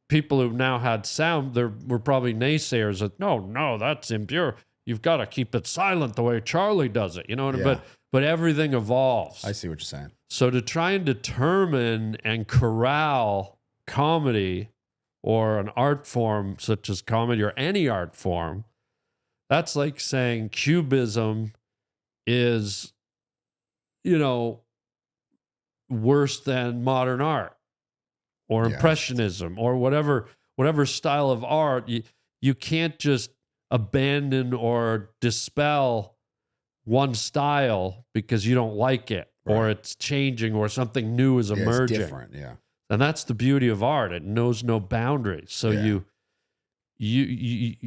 People who've now had sound, there were probably naysayers that, no, that's impure. You've got to keep it silent the way Charlie does it. You know what I mean? But everything evolves. I see what you're saying. So to try and determine and corral comedy or an art form such as comedy or any art form, that's like saying Cubism is, you know, worse than modern art or Impressionism or whatever style of art. You can't just abandon or dispel one style because you don't like it or it's changing or something new is emerging. It's different, And that's the beauty of art. It knows no boundaries. So you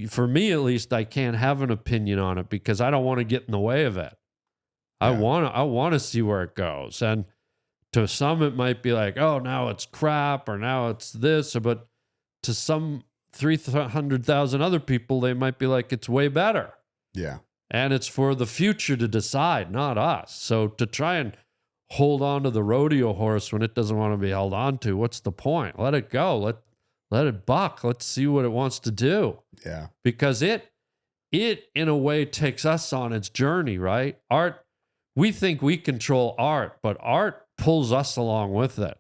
for me at least, I can't have an opinion on it because I don't want to get in the way of it. I want to see where it goes. And to some, it might be like, oh, now it's crap or now it's this. But to some 300,000 other people, they might be like, it's way better. Yeah. And it's for the future to decide, not us. So to try and hold on to the rodeo horse when it doesn't want to be held on to, what's the point? Let it go. Let it buck. Let's see what it wants to do. Yeah. Because it in a way takes us on its journey, right? Art, we think we control art, but art pulls us along with it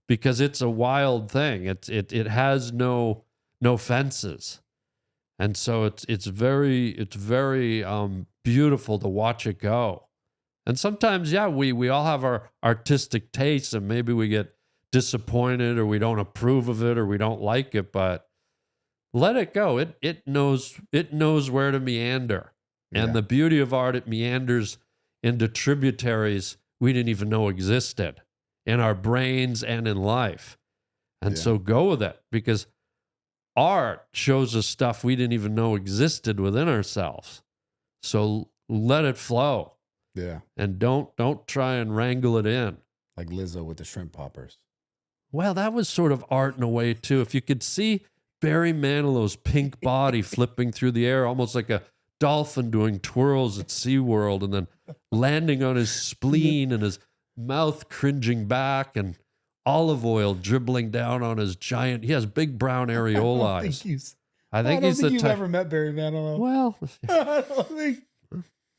because it's a wild thing. It has no fences. And so it's very beautiful to watch it go. And sometimes, we all have our artistic tastes and maybe we get disappointed or we don't approve of it or we don't like it, but let it go. It knows where to meander. And the beauty of art, it meanders into tributaries we didn't even know existed in our brains and in life. And so go with it because art shows us stuff we didn't even know existed within ourselves. So let it flow. Yeah. And don't try and wrangle it in. Like Lizzo with the shrimp poppers. Well, that was sort of art in a way too. If you could see Barry Manilow's pink body flipping through the air, almost like a dolphin doing twirls at SeaWorld and then landing on his spleen and his mouth cringing back and olive oil dribbling down on his giant. He has big brown areola eyes. I think he's the type. You've ever met Barry Manilow. Well, I don't think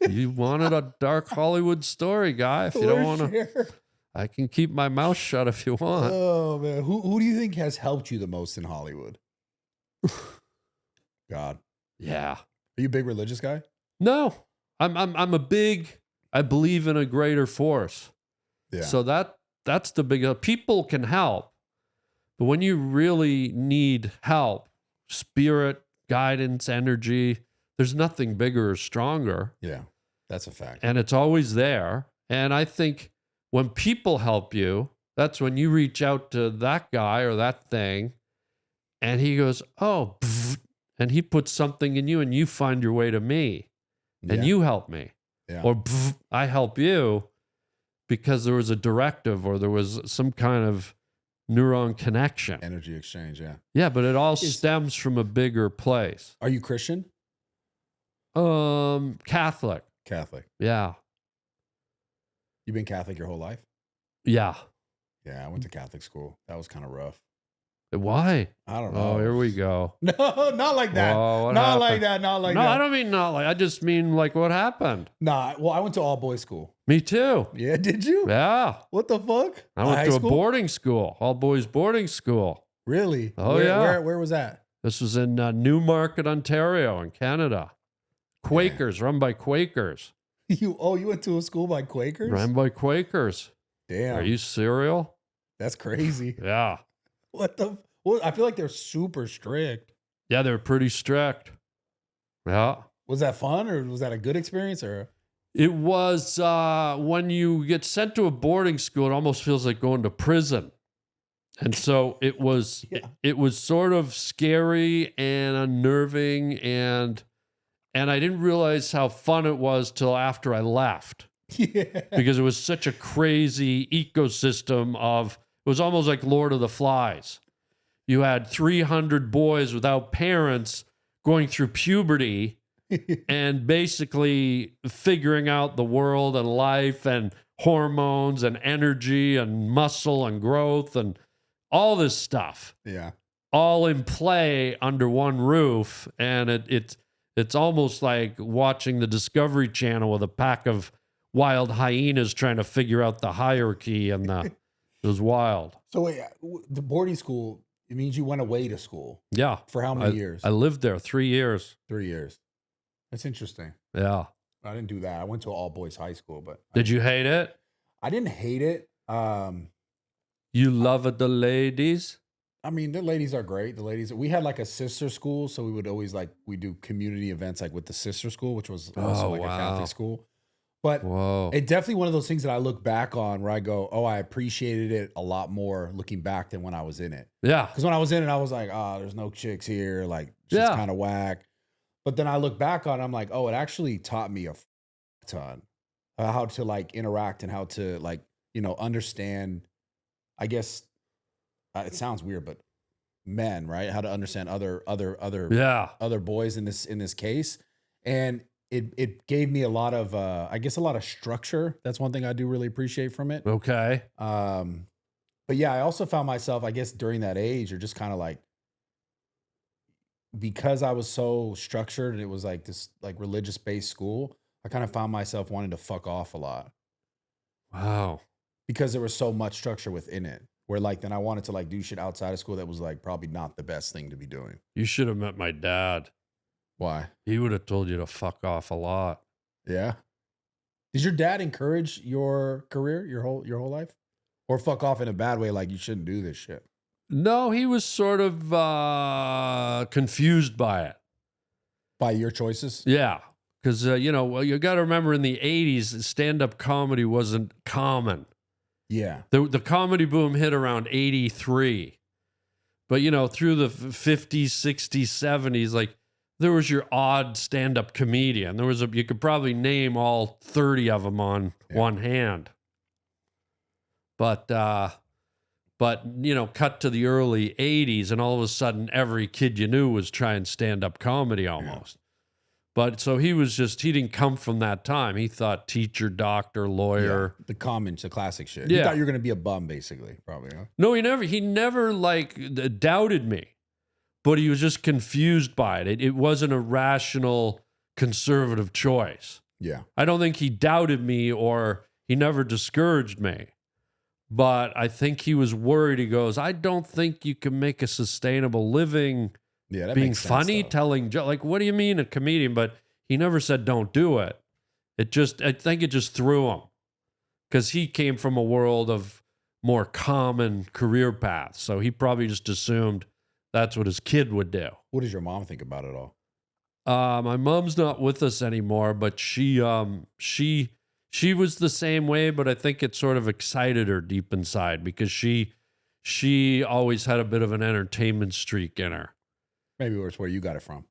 you wanted a dark Hollywood story, guy. If you don't want to, I can keep my mouth shut if you want. Oh man, who do you think has helped you the most in Hollywood? God. Yeah. Are you a big religious guy? No, I'm a big. I believe in a greater force. Yeah. So that's the big. People can help, but when you really need help, spirit, guidance, energy, there's nothing bigger or stronger. Yeah, that's a fact. And it's always there. And I think when people help you, that's when you reach out to that guy or that thing, and he goes, oh, pfft, and he puts something in you, and you find your way to me, and you help me. Yeah. or I help you because there was a directive or there was some kind of neuron connection. Energy exchange, yeah. Yeah, but it all stems from a bigger place. Are you Christian? Catholic. Catholic. Yeah. You've been Catholic your whole life? Yeah. Yeah, I went to Catholic school. That was kind of rough. Why? I don't know. Oh, here we go. No, not like that. Whoa, not like that. Not like that. No, I don't mean not like. I just mean like what happened. Nah, well, I went to all boys school. Me too. Yeah, did you? Yeah. What the fuck? I went to a boarding school, all boys boarding school. Really? Oh, yeah. Where was that? This was in Newmarket, Ontario, in Canada. Quakers, run by Quakers. You went to a school by Quakers? Run by Quakers. Damn. Are you serial? That's crazy. Yeah. What the? Well, I feel like they're super strict. Yeah, they're pretty strict. Yeah. Was that fun or was that a good experience or? It was when you get sent to a boarding school, it almost feels like going to prison. And so it was it was sort of scary and unnerving and I didn't realize how fun it was till after I left. Yeah. Because it was such a crazy ecosystem of it was almost like Lord of the Flies. You had 300 boys without parents going through puberty and basically figuring out the world and life and hormones and energy and muscle and growth and all this stuff. Yeah. All in play under one roof. And it's almost like watching the Discovery Channel with a pack of wild hyenas trying to figure out the hierarchy and it was wild. So wait, the boarding school, it means you went away to school. Yeah. For how many years? I lived there 3 years. 3 years. That's interesting. Yeah. I didn't do that. I went to all boys high school, but did you hate it? I didn't hate it. You love it, the ladies? I mean, the ladies are great. The ladies, we had like a sister school, so we would always we do community events like with the sister school, which was also a Catholic school. But it's definitely one of those things that I look back on where I go, oh, I appreciated it a lot more looking back than when I was in it. Yeah. Because when I was in it, I was like, oh, there's no chicks here. Like, shit's kind of whack. But then I look back on it, I'm like, oh, it actually taught me a ton how to like interact and how to like, understand, I guess it sounds weird, but men, right? How to understand other boys in this case. And it gave me a lot of, I guess, a lot of structure. That's one thing I do really appreciate from it. Okay. But yeah, I also found myself, I guess, during that age, or just kind of like, because I was so structured and it was like this like religious based school, I kind of found myself wanting to fuck off a lot. Wow. Because there was so much structure within it. Where like then I wanted to like do shit outside of school that was like probably not the best thing to be doing. You should have met my dad. Why? He would have told you to fuck off a lot. Yeah. Did your dad encourage your career your whole life? Or fuck off in a bad way, like you shouldn't do this shit? No, he was sort of confused by it. By your choices? Yeah. Because, you got to remember in the 80s, stand-up comedy wasn't common. Yeah. The comedy boom hit around 83. But, through the 50s, 60s, 70s, like, there was your odd stand-up comedian. You could probably name all 30 of them on one hand. But cut to the early 80s, and all of a sudden, every kid you knew was trying stand-up comedy almost. Yeah. But so he didn't come from that time. He thought teacher, doctor, lawyer. Yeah, the classic shit. Yeah. You thought you were going to be a bum, basically, probably, huh? No, he never like doubted me, but he was just confused by it. It wasn't a rational, conservative choice. Yeah. I don't think he doubted me or he never discouraged me. But I think he was worried. He goes, I don't think you can make a sustainable living being funny, telling jokes. Like, what do you mean a comedian? But he never said don't do it. I think it just threw him. Because he came from a world of more common career paths. So he probably just assumed that's what his kid would do. What does your mom think about it all? My mom's not with us anymore, but she was the same way, but I think it sort of excited her deep inside because she always had a bit of an entertainment streak in her. Maybe it's where you got it from.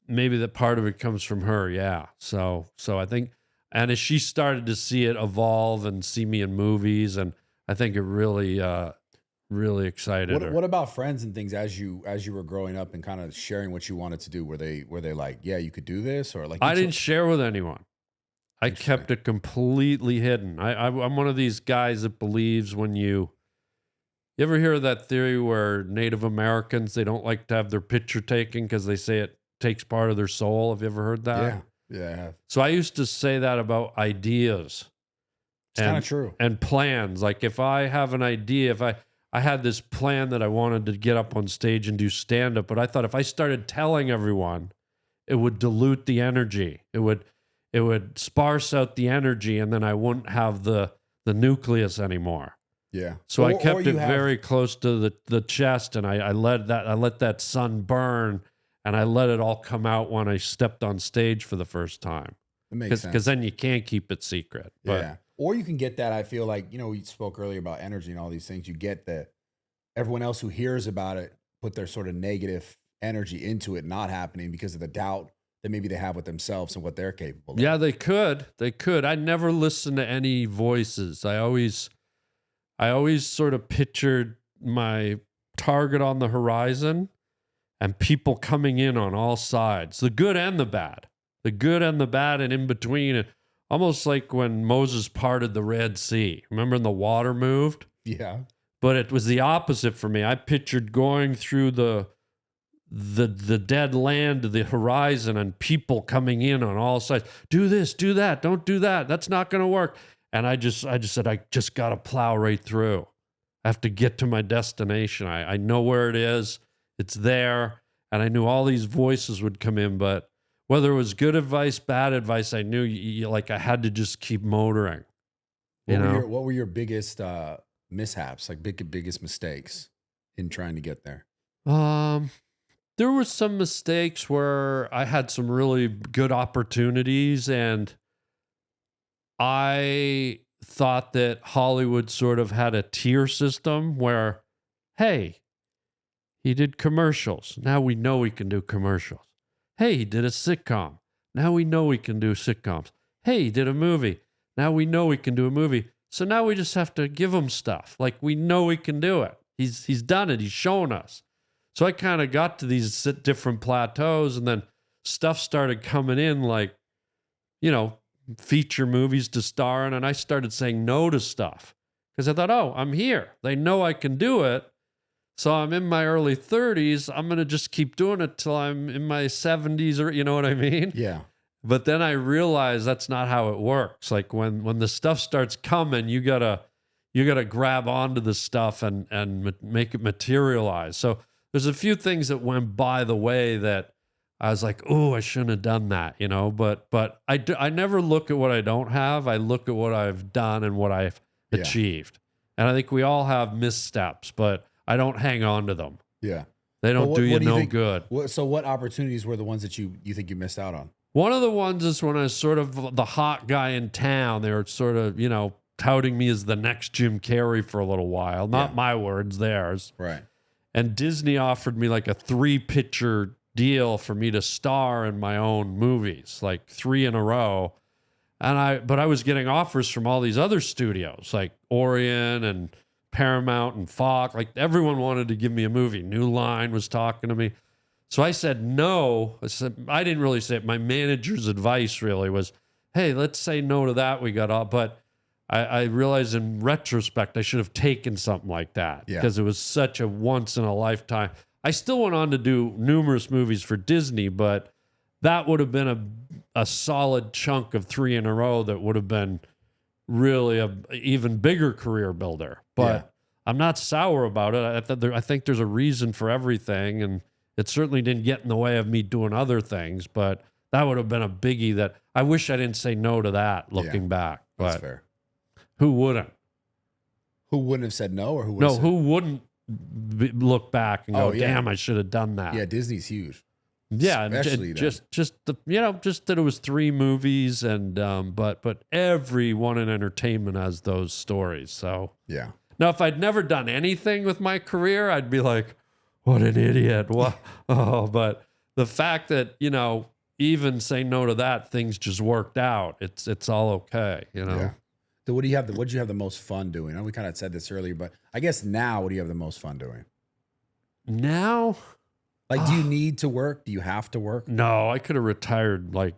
Maybe that part of it comes from her, yeah. So I think, And as she started to see it evolve and see me in movies, and I think it really, really excited her. What about friends and things as you were growing up and kind of sharing what you wanted to do? Were they like, yeah, you could do this, or like I didn't share with anyone. I kept it completely hidden. I'm one of these guys that believes when you ever hear of that theory where Native Americans, they don't like to have their picture taken because they say it takes part of their soul. Have you ever heard that? Yeah. Yeah, I have. So I used to say that about ideas. It's kind of true. And plans. Like if I have an idea, if I had this plan that I wanted to get up on stage and do stand-up, but I thought if I started telling everyone, it would dilute the energy. It would sparse out the energy, and then I wouldn't have the nucleus anymore. Yeah. So I kept it very close to the chest, and I let that sun burn, and I let it all come out when I stepped on stage for the first time. It makes sense. Because then you can't keep it secret. But, yeah. Or you can get that. I feel like, we spoke earlier about energy and all these things. You get that everyone else who hears about it put their sort of negative energy into it not happening because of the doubt that maybe they have with themselves and what they're capable of. Yeah, they could. I never listened to any voices. I always sort of pictured my target on the horizon and people coming in on all sides, the good and the bad, and in between. And almost like when Moses parted the Red Sea. Remember when the water moved? Yeah. But it was the opposite for me. I pictured going through the dead land to the horizon and people coming in on all sides. Do this, do that, don't do that. That's not going to work. And I just said, I just got to plow right through. I have to get to my destination. I know where it is. It's there. And I knew all these voices would come in, but whether it was good advice, bad advice, I knew like I had to just keep motoring. What were your biggest mishaps, like biggest mistakes in trying to get there? There were some mistakes where I had some really good opportunities, and I thought that Hollywood sort of had a tier system where, hey, he did commercials. Now we know he can do commercials. Hey, he did a sitcom. Now we know he can do sitcoms. Hey, he did a movie. Now we know he can do a movie. So now we just have to give him stuff. Like we know he can do it. He's done it. He's shown us. So I kind of got to these different plateaus, and then stuff started coming in like, feature movies to star in, and I started saying no to stuff because I thought, oh, I'm here. They know I can do it. So I'm in my early 30s. I'm going to just keep doing it till I'm in my 70s, or you know what I mean? Yeah. But then I realized that's not how it works. Like when the stuff starts coming, you gotta grab onto the stuff and make it materialize. So there's a few things that went by the way that I was like, oh, I shouldn't have done that, But I never look at what I don't have. I look at what I've done and what I've achieved. And I think we all have missteps, but I don't hang on to them. Yeah. They don't do you no good. So what opportunities were the ones that you think you missed out on? One of the ones is when I was sort of the hot guy in town. They were sort of, touting me as the next Jim Carrey for a little while. Not my words, theirs. Right. And Disney offered me like a 3-picture deal for me to star in my own movies, like 3 in a row. But I was getting offers from all these other studios, like Orion and Paramount and Fox. Like everyone wanted to give me a movie. New Line was talking to me. So I said no. I didn't really say it. My manager's advice really was, hey, let's say no to that. We got all, but I realized in retrospect I should have taken something like that because it was such a once in a lifetime. I still went on to do numerous movies for Disney, but that would have been a solid chunk of 3 in a row that would have been really a even bigger career builder. But I'm not sour about it. I think there's a reason for everything, and it certainly didn't get in the way of me doing other things, but that would have been a biggie that I wish I didn't say no to that looking back. But that's fair. Who wouldn't? Who wouldn't have said no, or who would No, who wouldn't look back and go, damn, I should have done that. Yeah, Disney's huge. Yeah, just that it was 3 movies, and but everyone in entertainment has those stories. So yeah. Now, if I'd never done anything with my career, I'd be like, what an idiot. What? Oh, but the fact that, even say no to that, things just worked out. It's all okay, you know? Yeah. So what do you have the most fun doing? I know we kind of said this earlier, but I guess now, what do you have the most fun doing? Now? Like, do you need to work? Do you have to work? No, I could have retired like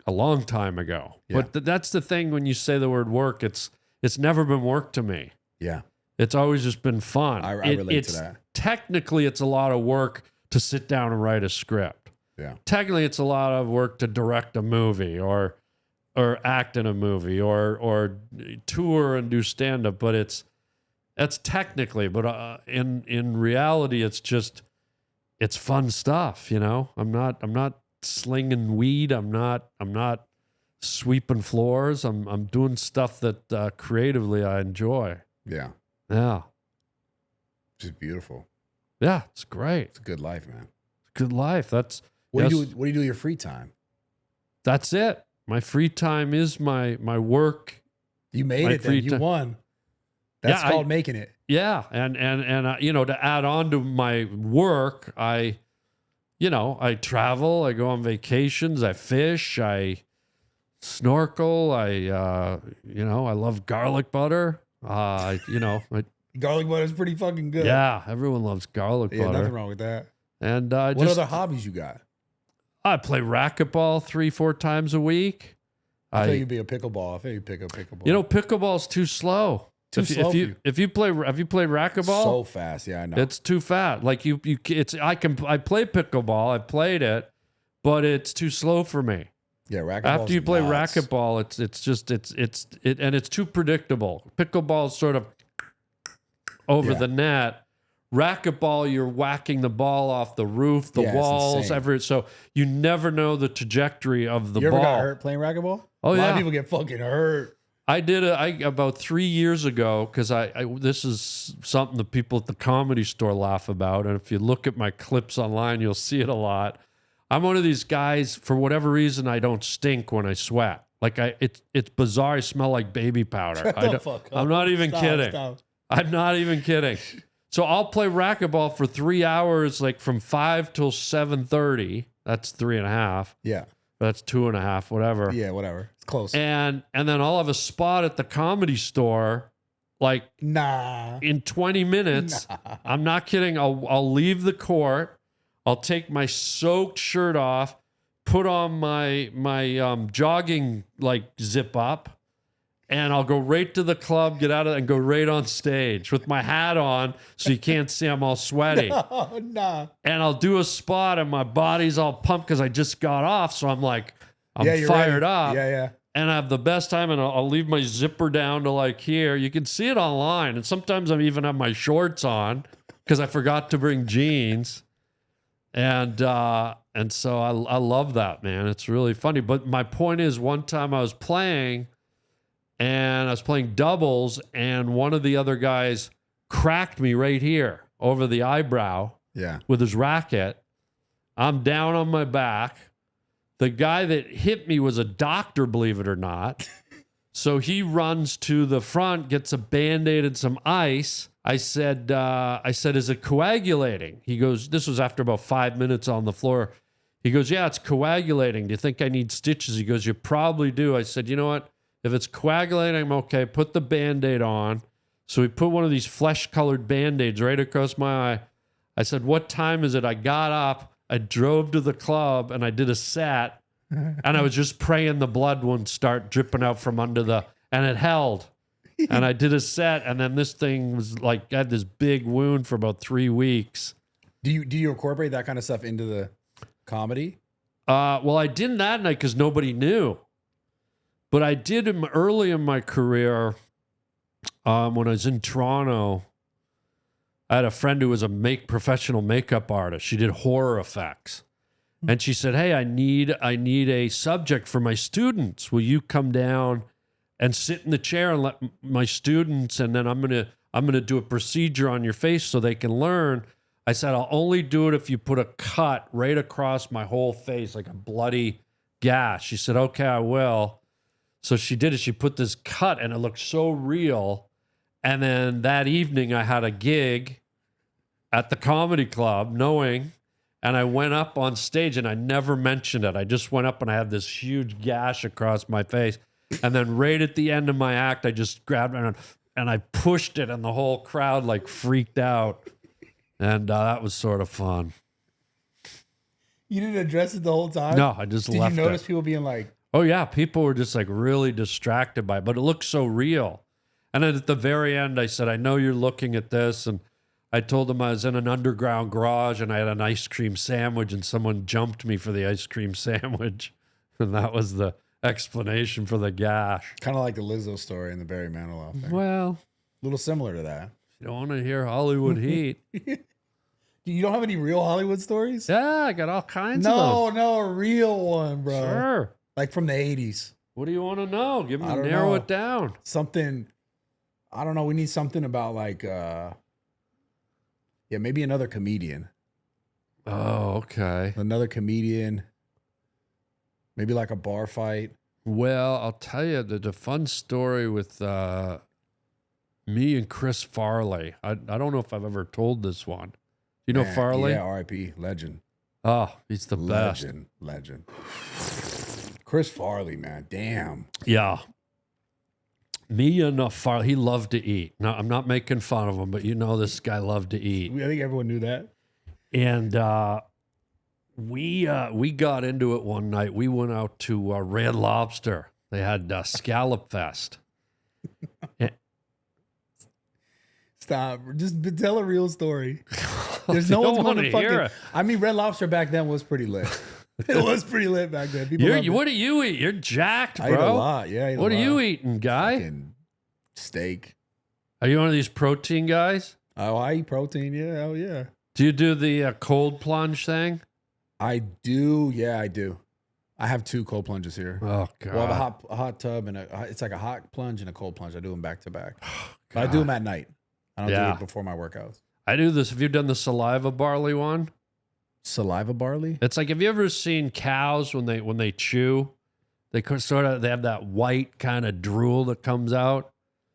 a long time ago. Yeah. But that's the thing when you say the word work, it's never been work to me. Yeah. It's always just been fun. I relate to that. Technically, it's a lot of work to sit down and write a script. Yeah. Technically, it's a lot of work to direct a movie or act in a movie or tour and do stand-up, but that's technically, but in reality, it's fun stuff, you know? I'm not slinging weed. I'm not sweeping floors. I'm doing stuff that creatively I enjoy. Yeah. Yeah. Just beautiful. Yeah, it's great. It's a good life, man. It's a good life. What do you do with your free time? That's it. My free time is my work. You made it then. You won. That's called making it. Yeah, and to add on to my work, I travel, I go on vacations, I fish, I snorkel, I love garlic butter. Garlic butter is pretty fucking good. Yeah, everyone loves garlic butter. Nothing wrong with that. And what other hobbies you got? I play racquetball 3-4 times a week. I think you'd be a pickleball. I think you pick up pickleball. Pickleball's too slow. Have you played racquetball? So fast, yeah, I know. It's too fast. Like I play pickleball. I played it, but it's too slow for me. Yeah, racquetball. After you play racquetball, it's too predictable. Pickleball is sort of over the net. Racquetball, you're whacking the ball off the roof, the walls, so you never know the trajectory of the ball. You ever got hurt playing racquetball? Oh, a lot of people get fucking hurt. I did about 3 years ago because this is something that people at the Comedy Store laugh about, and if you look at my clips online, you'll see it a lot. I'm one of these guys, for whatever reason, I don't stink when I sweat. Like it's bizarre. I smell like baby powder. I'm not even kidding. I'm not even kidding. So I'll play racquetball for 3 hours, like from 5 till 7:30. That's 3.5. Yeah. That's 2.5, whatever. Yeah, whatever. It's close. And then I'll have a spot at the Comedy Store, like in 20 minutes. Nah. I'm not kidding. I'll leave the court. I'll take my soaked shirt off, put on my jogging like zip up, and I'll go right to the club, get out of it, and go right on stage with my hat on so you can't see I'm all sweaty. No. And I'll do a spot, and my body's all pumped because I just got off, so I'm like, I'm fired up. Yeah. And I have the best time, and I'll leave my zipper down to like here. You can see it online, and sometimes I even have my shorts on because I forgot to bring jeans. And so I love that, man. It's really funny. But my point is, one time I was playing doubles, and one of the other guys cracked me right here over the eyebrow with his racket. I'm down on my back. The guy that hit me was a doctor, believe it or not. So he runs to the front, gets a Band-Aid and some ice. I said, is it coagulating? He goes, this was after about 5 minutes on the floor. He goes, yeah, it's coagulating. Do you think I need stitches? He goes, you probably do. I said, you know what? If it's coagulating, I'm okay. Put the Band-Aid on. So he put one of these flesh-colored Band-Aids right across my eye. I said, what time is it? I got up. I drove to the club, and I did a set. And I was just praying the blood wouldn't start dripping out from under and it held. And I did a set, and then this thing was like, I had this big wound for about 3 weeks. Do you incorporate that kind of stuff into the comedy? Well, I didn't that night because nobody knew. But I did him early in my career when I was in Toronto. I had a friend who was a professional makeup artist. She did horror effects. And she said, hey, I need a subject for my students. Will you come down and sit in the chair and let my students, and then I'm gonna do a procedure on your face so they can learn. I said, I'll only do it if you put a cut right across my whole face, like a bloody gash. She said, okay, I will. So she did it. She put this cut, and it looked so real. And then that evening I had a gig at the comedy club, knowing, And I went up on stage and I never mentioned it. I just went up and I had this huge gash across my face. And then right at the end of my act, I just grabbed it and I pushed it and the whole crowd like freaked out. And that was sort of fun. You didn't address it the whole time? No, I just left it. Did you notice people being like... Oh, yeah. People were just like really distracted by it, but it looked so real. And then at the very end, I said, I know you're looking at this. And I told them I was in an underground garage and I had an ice cream sandwich and someone jumped me for the ice cream sandwich. And that was the explanation for the gash. Kind of like the Lizzo story and the Barry Manilow thing. Well, a little similar to that. You don't want to hear Hollywood heat. You don't have any real Hollywood stories? Yeah, I got all kinds of them. No, a real one, bro. Sure. Like from the 80s. What do you want to know? Narrow it down. Something, I don't know. We need something about like, maybe another comedian. Oh, okay. Another comedian. Maybe like a bar fight. Well, I'll tell you the fun story with me and Chris Farley. I don't know if I've ever told this one. You know Farley? Yeah, R.I.P. Legend. Oh, he's the best. Legend. Chris Farley, man. Damn. Yeah. Me and Farley, he loved to eat. Now, I'm not making fun of him, but you know this guy loved to eat. I think everyone knew that. And we got into it one night. We went out to Red Lobster. They had Scallop Fest. Stop. Just tell a real story. There's no one's going to hear it. I mean, Red Lobster back then was pretty lit. It was pretty lit back then. What do you eat? You're jacked, bro. I eat a lot. Yeah, what are you eating, guy? Fucking steak. Are you one of these protein guys? Oh, I eat protein. Yeah. Oh, yeah. Do you do the cold plunge thing? I do. Yeah, I do. I have 2 cold plunges here. Oh, God. Well, I have a hot tub and it's like a hot plunge and a cold plunge. I do them back to back. But I do them at night. I don't do it before my workors. I do this. Have you done the saliva barley one? Saliva barley? It's like, have you ever seen cows when they chew? They have that white kind of drool that comes out.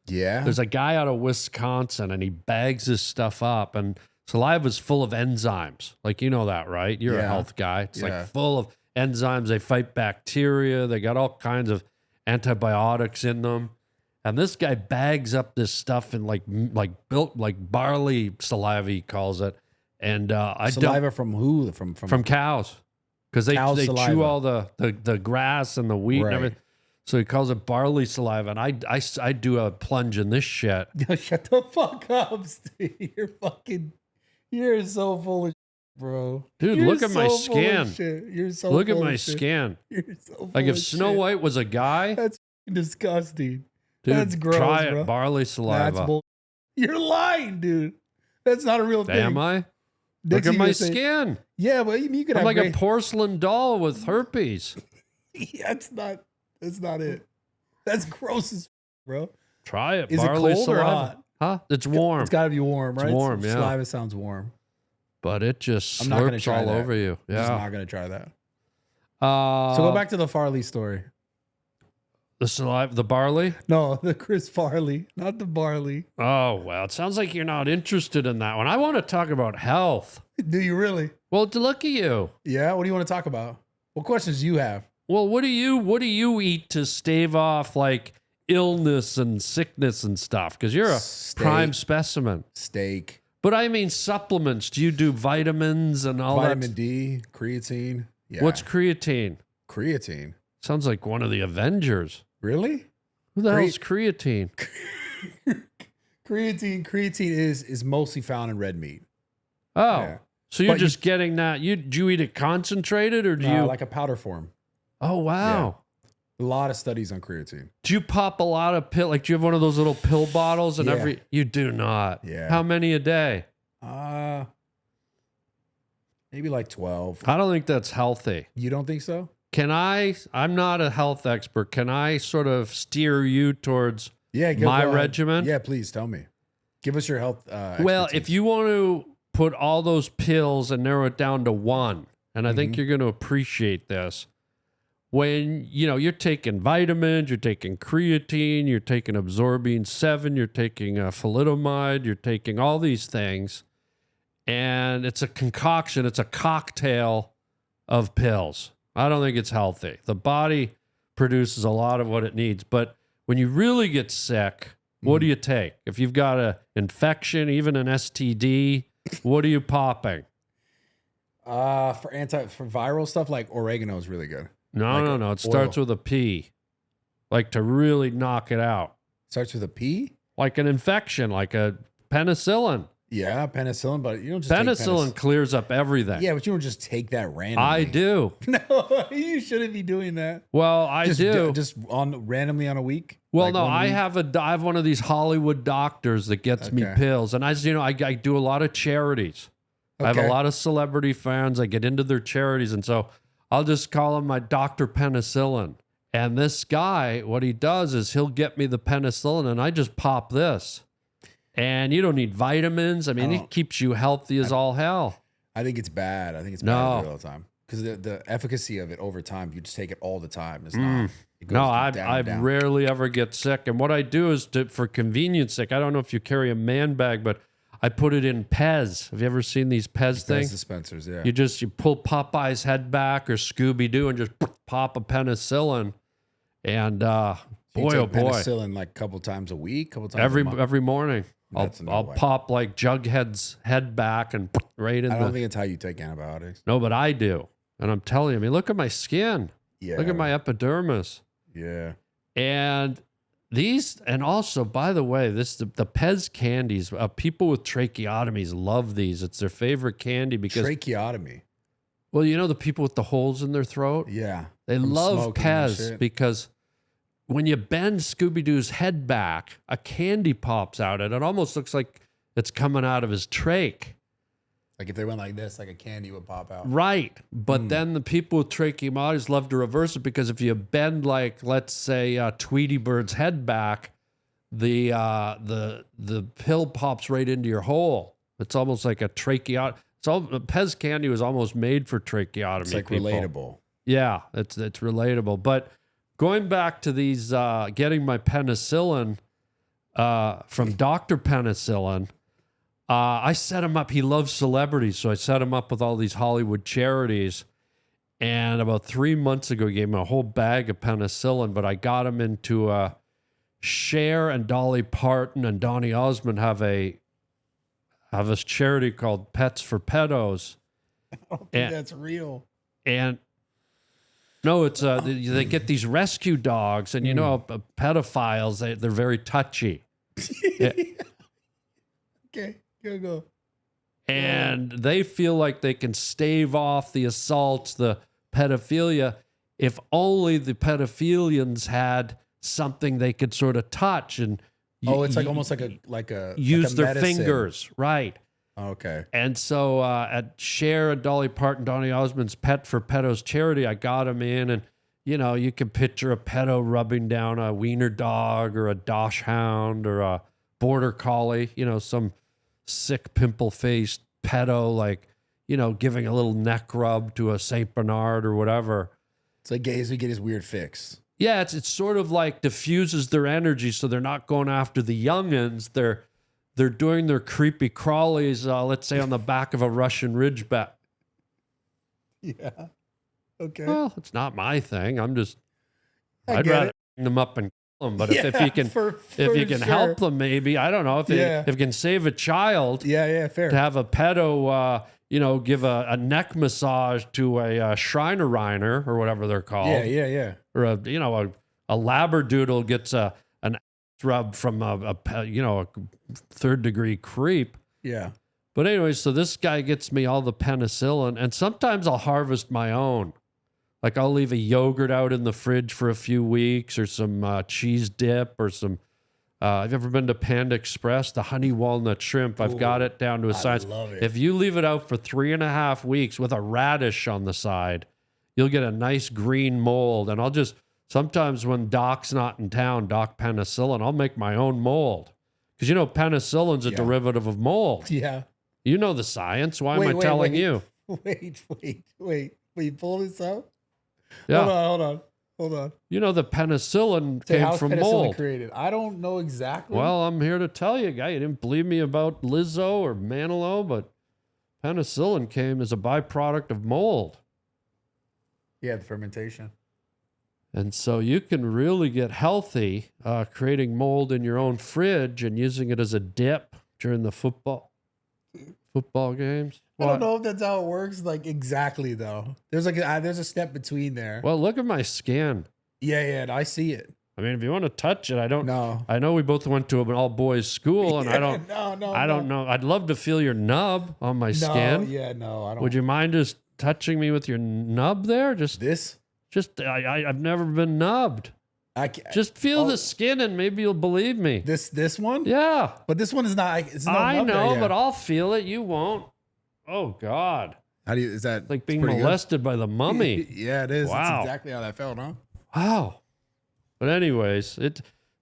Yeah. There's a guy out of Wisconsin and he bags his stuff up, and saliva is full of enzymes. Like, you know that, right? You're a health guy. It's like full of enzymes. They fight bacteria. They got all kinds of antibiotics in them. And this guy bags up this stuff in like barley saliva, he calls it. And saliva from who? From cows, because they chew all the grass and the wheat and everything. So he calls it barley saliva. And I do a plunge in this shit. Shut the fuck up, Steve. You're so full of shit, bro. Dude, look at my skin. You're so look at my skin. You're so full like if of Snow White was a guy. That's disgusting. Dude, that's gross, try it. Bro. Barley saliva. That's You're lying, dude. That's not a real thing. Am I? Look at my skin. Yeah, but you could I'm have like a porcelain doll with herpes. That's not it. That's gross as bro. Try it. Is barley it cold saliva. or hot? Huh? It's warm. It's got to be warm, right? It's warm, yeah. Saliva sounds warm. But it just slurps all over you. Yeah. I'm just not going to try that. So go back to the Farley story. The saliva, the barley? No, the Chris Farley, not the barley. Oh, well, it sounds like you're not interested in that one. I want to talk about health. Do you really? Well, to look at you. Yeah, what do you want to talk about? What questions do you have? Well, what do you eat to stave off like illness and sickness and stuff? Because you're a prime specimen. Steak. But I mean supplements. Do you do vitamins and all Vitamin D, creatine. Yeah. What's creatine? Creatine. Sounds like one of the Avengers. Really? Who the hell's creatine? Creatine is mostly found in red meat. Oh, yeah. So you're just getting that. Do you eat it concentrated or do you like a powder form? Oh wow! Yeah. A lot of studies on creatine. Do you pop a lot of pill? Like, do you have one of those little pill bottles? And you do not. Yeah. How many a day? Maybe like 12. I don't think that's healthy. You don't think so? I'm not a health expert. Can I sort of steer you towards my regimen? Yeah, please tell me. Give us your health Well, if you want to put all those pills and narrow it down to one, and I think you're going to appreciate this, when you're taking vitamins, you're taking creatine, you're taking absorbine 7, you're taking thalidomide, you're taking all these things, And it's a concoction. It's a cocktail of pills. I don't think it's healthy. The body produces a lot of what it needs. But when you really get sick, what do you take? If you've got an infection, even an STD, what are you popping? For viral stuff, like oregano is really good. No. It starts with a P. Like to really knock it out. Starts with a P? Like an infection, like a penicillin. Yeah, penicillin, but you don't just penicillin clears up everything. Yeah, but you don't just take that randomly. I do. No, you shouldn't be doing that. Well, I do. Just randomly on a week? Well, like no, I have one of these Hollywood doctors that gets me pills. And I do a lot of charities. Okay. I have a lot of celebrity fans. I get into their charities. And so I'll just call him my Dr. Penicillin. And this guy, what he does is he'll get me the penicillin and I just pop this. And you don't need vitamins. I mean, it keeps you healthy as all hell. I think it's bad. I think it's bad to do it all the time. Because the efficacy of it over time, if you just take it all the time, it's not. It goes I rarely ever get sick. And what I do is, for convenience sake, I don't know if you carry a man bag, but I put it in Pez. Have you ever seen these Pez things? Pez dispensers, yeah. You pull Popeye's head back or Scooby-Doo and just pop a penicillin. And boy, oh boy. Penicillin like a couple times a week, every morning. I'll pop like Jughead's head back and right in I don't think it's how you take antibiotics. No, but I do. And I'm telling you, I mean, look at my skin. Yeah. Look at my epidermis. Yeah. And also, by the way, the Pez candies, people with tracheotomies love these. It's their favorite candy because... Tracheotomy? Well, you know the people with the holes in their throat? Yeah. They love Pez because... when you bend Scooby-Doo's head back, a candy pops out, and it almost looks like it's coming out of his trach. Like if they went like this, like a candy would pop out. Right. But then the people with tracheotomies love to reverse it because if you bend, like, let's say, Tweety Bird's head back, the pill pops right into your hole. It's almost like a tracheotomy. Pez candy was almost made for tracheotomy. It's like people. Relatable. Yeah, it's relatable. But going back to these, getting my penicillin from Dr. Penicillin, I set him up. He loves celebrities, so I set him up with all these Hollywood charities. And about 3 months ago, he gave me a whole bag of penicillin, but I got him into Cher and Dolly Parton and Donny Osmond have a charity called Pets for Pedos. I don't think that's real. And no, it's they get these rescue dogs, and you know, pedophiles, they're very touchy. Okay, go. And they feel like they can stave off the assaults, the pedophilia, if only the pedophilians had something they could sort of touch and it's like almost like a use their medicine. fingers, right? Okay. And so at Cher and Dolly Parton, Donny Osmond's Pet for Pedos charity, I got him in, and you know, you can picture a pedo rubbing down a wiener dog or a dosh hound or a border collie, you know, some sick pimple-faced pedo, like, you know, giving a little neck rub to a Saint Bernard or whatever. It's like gays who get his weird fix. Yeah, it's sort of like diffuses their energy, so they're not going after the youngins. They're doing their creepy crawlies, let's say on the back of a Russian Ridgeback. Yeah. Okay. Well, it's not my thing. I'd rather hang them up and kill them. But if you can help them, maybe, I don't know, if you can save a child. Yeah, fair. To have a pedo, give a neck massage to a Schreinerreiner or whatever they're called. Yeah. Or a labradoodle gets an rub from a third degree creep. Yeah. But anyway, so this guy gets me all the penicillin, and sometimes I'll harvest my own. Like I'll leave a yogurt out in the fridge for a few weeks, or some cheese dip, or some. Have you ever been to Panda Express? The honey walnut shrimp. I've got it down to a science. Love it. If you leave it out for 3.5 weeks with a radish on the side, you'll get a nice green mold. And I'll just, sometimes when Doc's not in town, Doc Penicillin, I'll make my own mold. Because you know penicillin's a derivative of mold. Yeah. You know the science. Why am I telling you? Wait, pull this out? Yeah. Hold on. You know the penicillin came from mold. Created? I don't know exactly. Well, I'm here to tell you, guy. You didn't believe me about Lizzo or Manilow, but Penicillin came as a byproduct of mold. Yeah, the fermentation. And so you can really get healthy creating mold in your own fridge and using it as a dip during the football games. I don't know if that's how it works, like exactly though. There's like there's a step between there. Well, look at my skin. Yeah, I see it. I mean, if you want to touch it, I don't know. I know we both went to an all boys school, and I don't know. I'd love to feel your nub on my skin. Yeah, no, I don't. Would you mind just touching me with your nub there? Just I've never been nubbed. Just feel the skin and maybe you'll believe me. This one? Yeah. But this one is not. It's not I know, but I'll feel it. You won't. Oh God. How do you? Is that like being molested by the mummy? Yeah, it is. Wow. That's exactly how that felt, huh? Wow. But anyways,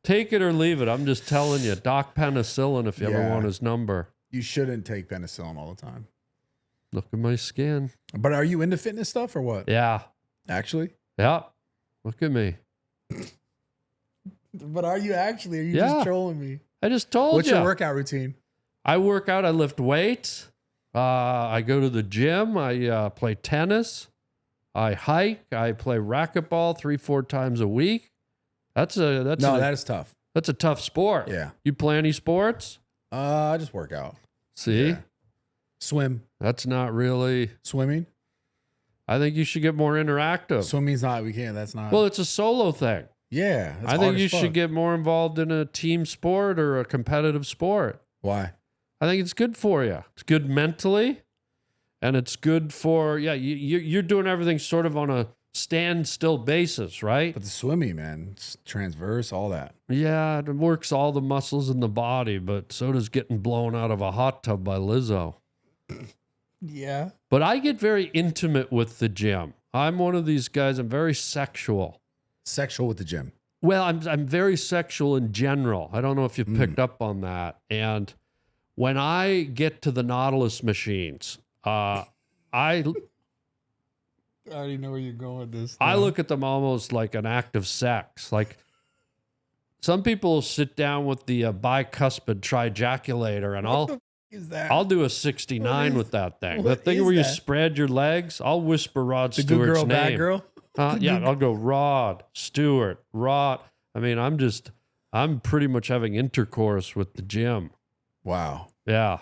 take it or leave it. I'm just telling you, Doc Penicillin if you ever want his number. You shouldn't take penicillin all the time. Look at my skin. But are you into fitness stuff or what? Yeah. Actually? Yeah. Look at me. But are you actually? Are you just trolling me? I just told you. What's your workout routine? I work out. I lift weights. I go to the gym. I play tennis. I hike. I play racquetball 3-4 times a week. That is tough. That's a tough sport. Yeah. You play any sports? I just work out. See? Yeah. Swim. That's not really swimming. I think you should get more interactive. Swimming's not. We can't. That's not. Well, it's a solo thing. Yeah. I think you should get more involved in a team sport or a competitive sport. Why? I think it's good for you. It's good mentally, and it's good for you're doing everything sort of on a standstill basis, right? But the swimming, man, it's transverse, all that. Yeah, it works all the muscles in the body, but so does getting blown out of a hot tub by Lizzo. Yeah. But I get very intimate with the gym. I'm one of these guys. I'm very sexual. Sexual with the gym. Well, I'm very sexual in general. I don't know if you've picked up on that. And when I get to the Nautilus machines, I already know where you're going with this. I look at them almost like an act of sex. Like some people sit down with the bicuspid trijaculator, and I'll do a 69 with that thing. The thing where you spread your legs. I'll whisper Rod Stewart's good girl, name. bad girl. Yeah, I'll go Rod Stewart. Rod. I mean, I'm pretty much having intercourse with the gym. Wow. Yeah.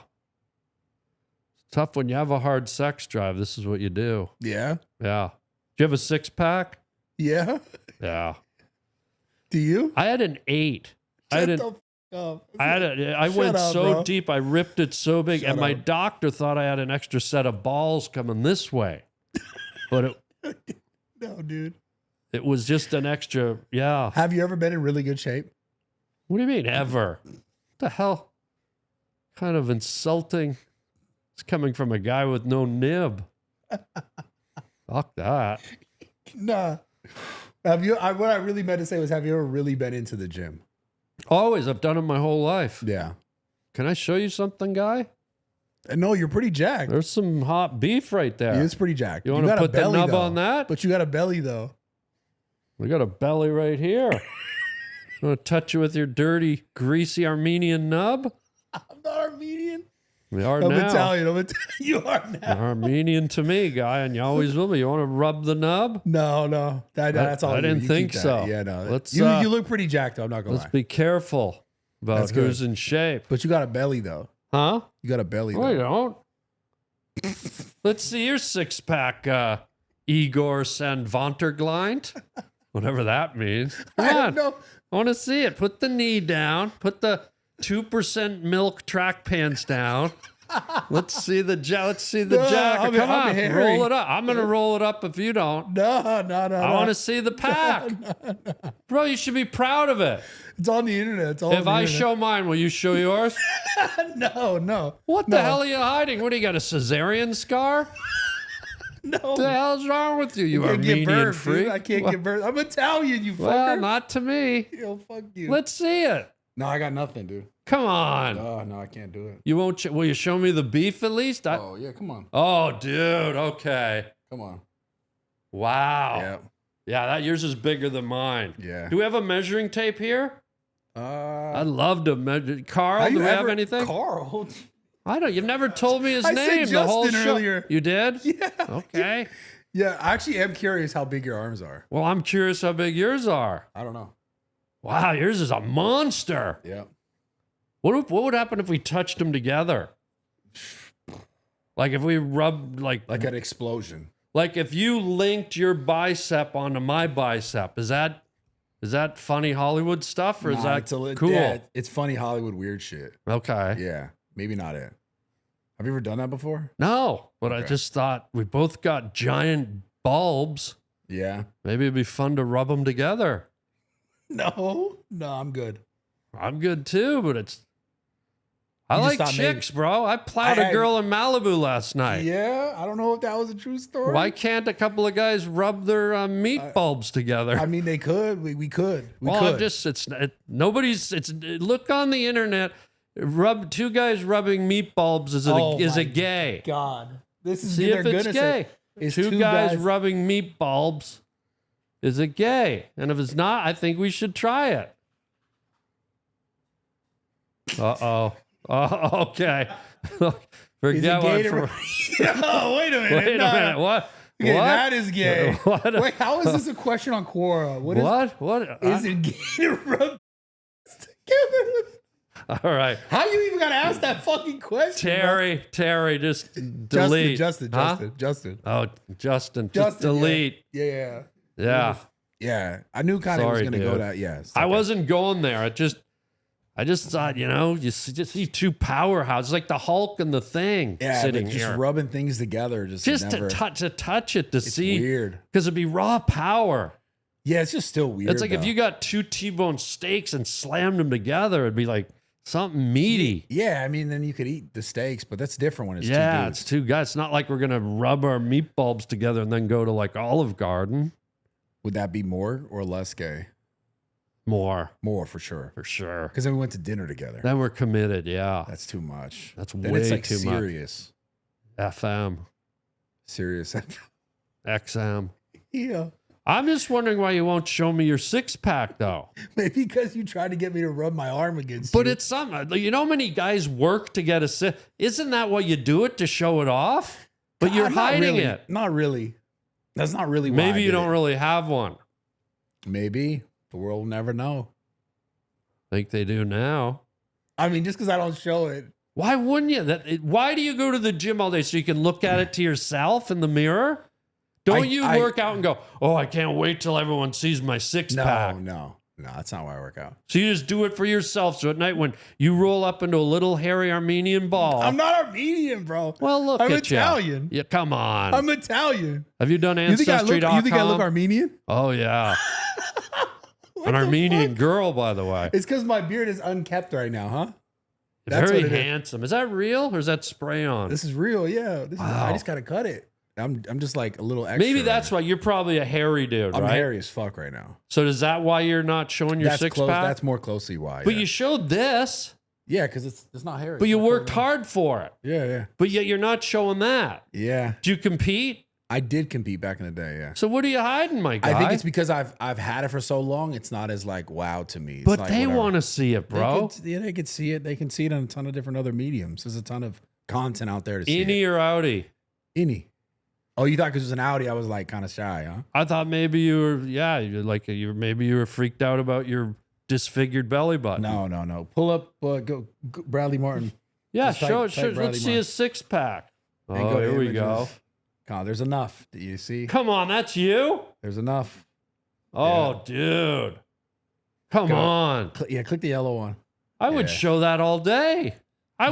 It's tough when you have a hard sex drive. This is what you do. Yeah. Yeah. Do you have a 6-pack? Yeah. Yeah. Do you? I had an 8. I went so deep. I ripped it so big, and my doctor thought I had an extra set of balls coming this way. But no, dude. It was just an extra. Yeah. Have you ever been in really good shape? What do you mean ever? What the hell? Kind of insulting. It's coming from a guy with no nib. Fuck that. Nah. Have you? What I really meant to say was, have you ever really been into the gym? Always. I've done it my whole life. Yeah. Can I show you something, guy? No, you're pretty jacked. There's some hot beef right there. It's pretty jacked. You want to put the nub on that? But you got a belly, though. We got a belly right here. You want to touch it with your dirty, greasy Armenian nub? I'm not Armenian. We are I'm now. Italian. You are now. You're Armenian to me, guy, and you always will be. You want to rub the nub? No. That's all. I didn't think so. Yeah, no. Let's. You look pretty jacked, though. I'm not gonna lie. Let's be careful about who's in shape. But you got a belly, though. Huh? You got a belly, though. No, you don't. Let's see your 6-pack, Igor Sandvanterglind. Whatever that means. Come on. I want to see it. Put the knee down. Put the 2% milk track pants down. Let's see the jacket. Come on, roll it up. I'm gonna roll it up if you don't. No. I want to see the pack, bro. You should be proud of it. It's on the internet. If I show mine, will you show yours? No. What the hell are you hiding? What do you got? A cesarean scar? No. What the hell's wrong with you? You Armenian freak. I can't get birth. I'm Italian, you fucker. Well, not to me. Yo, fuck you. Let's see it. No, I got nothing, dude. Come on. Oh, no, I can't do it. You won't. Will you show me the beef at least? Oh, yeah, come on. Oh, dude. Okay. Come on. Wow. Yeah. Yeah, that yours is bigger than mine. Yeah. Do we have a measuring tape here? I'd love to measure. Carl, do we have anything? Carl? You've never told me his I name said the whole Justin show. earlier. You did? Yeah. Okay. Yeah, I actually am curious how big your arms are. Well, I'm curious how big yours are. I don't know. Wow, yours is a monster. Yeah. What would happen if we touched them together? Like if we rubbed like Like an explosion. Like if you linked your bicep onto my bicep, is that funny Hollywood stuff or is that cool? Yeah, it's funny Hollywood weird shit. Okay. Yeah, maybe not it. Have you ever done that before? No, but Okay. I just thought we both got giant bulbs. Yeah. Maybe it'd be fun to rub them together. No, I'm good. I'm good too, but I You just like thought chicks, bro. I plowed a girl in Malibu last night. Yeah, I don't know if that was a true story. Why can't a couple of guys rub their meat bulbs together? I mean, they could. We could. I'm just nobody's. Look on the internet. Two guys rubbing meat bulbs is a gay. God, this is See if it's gay. It's Two guys rubbing meat bulbs is it gay? And if it's not, I think we should try it. Uh-oh. Oh, okay. Forget what. Oh, wait a minute. Wait a minute. What? Okay, what? that is gay. What? Wait, how is this a question on Quora? What? Is it gay to rub together? All right. How you even got to ask that fucking question? Terry, just delete. Justin. Oh, Justin, just delete. Yeah. Yeah. I knew kind of was Sorry, going to go dude. that. Yeah. I wasn't going there. I just thought, you see two powerhouses like the Hulk and the Thing sitting just here. rubbing things together, to touch it to it's see. Weird. Because it'd be raw power. Yeah, it's just still weird. It's like if you got two T-bone steaks and slammed them together, it'd be like something meaty. Yeah, I mean, then you could eat the steaks, but that's different when it's two dudes. It's two guys. It's not like we're gonna rub our meat bulbs together and then go to like Olive Garden. Would that be more or less gay? More for sure. For sure. Because then we went to dinner together. Then we're committed. Yeah. That's too much. That's then way it's like too serious. much. FM. Serious. XM. Yeah. I'm just wondering why you won't show me your six pack though. Maybe because you tried to get me to rub my arm against But you. it's something. You know how many guys work to get a six? Isn't that what you do it to show it off? But you're hiding it. Not really. That's not really why Maybe you don't really have one. Maybe. The world will never know. Think they do now. I mean, just because I don't show it. Why wouldn't you? Why do you go to the gym all day so you can look at it to yourself in the mirror? Don't you work out and go, oh, I can't wait till everyone sees my six pack? No, that's not why I work out. So you just do it for yourself. So at night when you roll up into a little hairy Armenian ball. I'm not Armenian, bro. Well, look I'm at Italian. you. Yeah, come on. I'm Italian. Have you done Ancestry.com? You think I look Armenian? Oh, yeah. An Armenian girl, by the way. It's because my beard is unkept right now, huh? Very handsome. Is that real or is that spray on? This is real, yeah. Wow. I just gotta cut it. I'm just like a little extra. Maybe that's why you're probably a hairy dude, I'm right? hairy as fuck right now. So is that why you're not showing your six pack? That's more closely why. But you showed this. Yeah, because it's not hairy. But you worked hard for it. Yeah. But yet you're not showing that. Yeah. Do you compete? I did compete back in the day, yeah. So what are you hiding, my guy? I think it's because I've had it for so long, it's not as like wow to me. It's but like, they whatever. want to see it, bro. They could see it. They can see it on a ton of different other mediums. There's a ton of content out there to see. Innie or outie? Innie. Oh, you thought because it was an Audi, I was like kind of shy, huh? I thought maybe you were, maybe you were freaked out about your disfigured belly button. No. Pull up, go Bradley Martyn. Yeah, Just type show. Bradley Let's see Martyn. his six pack. And Oh, go to here we images. go. God, there's enough. Do you see? Come on, that's you? There's enough. Oh, dude. Come on. Click the yellow one. I would show that all day. I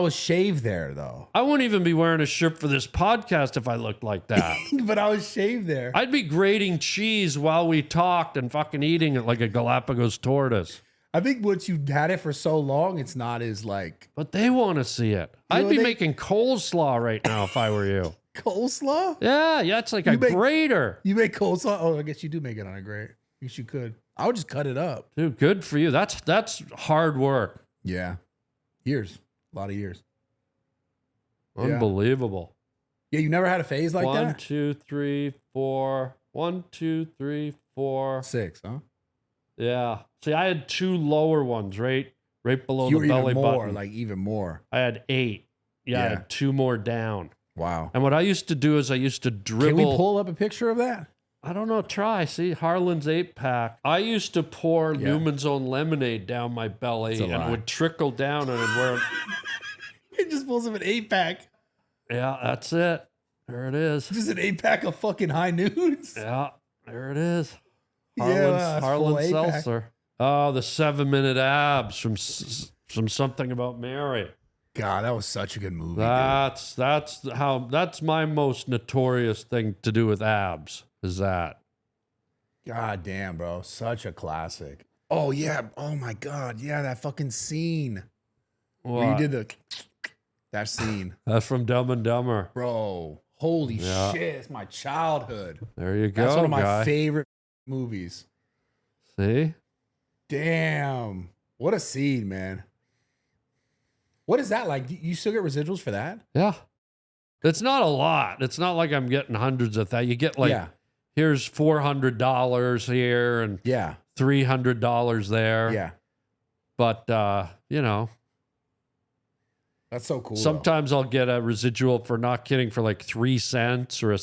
was shaved there though. I wouldn't even be wearing a shirt for this podcast if I looked like that. But I was shaved there. I'd be grating cheese while we talked and fucking eating it like a Galapagos tortoise. I think once you had it for so long, it's not as like But they want to see it. I'd be making coleslaw right now if I were you. coleslaw. Yeah, it's like a grater. You make coleslaw? Oh, I guess you do make it on a grate. I guess you could. I would just cut it up. Dude, good for you. That's hard work. Yeah. Years. A lot of years. Unbelievable. Yeah, you never had a phase like that? 1, 2, 3, 4. 1, 2, 3, 4. 6, huh? Yeah. See, I had two lower ones, right right below You the were belly even more, button. like even more. I had 8. Yeah, I had 2 more down. Wow. And what I used to do is I used to dribble. Can we pull up a picture of that? I don't know. Try. See, Harland's 8-pack. I used to pour Newman's Own lemonade down my belly and would trickle down and I'd wear it. It just pulls up an 8-pack. Yeah, that's it. There it is. Just an 8-pack of fucking high nudes. Yeah, there it is. Harland's Harland full 8-pack. Seltzer. Oh, the 7-minute abs from Something About Mary. God, that was such a good movie. That's my most notorious thing to do with abs is that. God damn, bro. Such a classic. Oh, yeah. Oh, my God. Yeah, that fucking scene. Where you did that scene. That's from Dumb and Dumber. Bro, holy shit. It's my childhood. There you go, That's one of my favorite movies. See? Damn. What a scene, man. What is that like? You still get residuals for that? Yeah. It's not a lot. It's not like I'm getting hundreds of that. You get like, here's $400 here and $300 there. Yeah. But, you know. That's so cool. Sometimes I'll get a residual for not kidding for like 3 cents or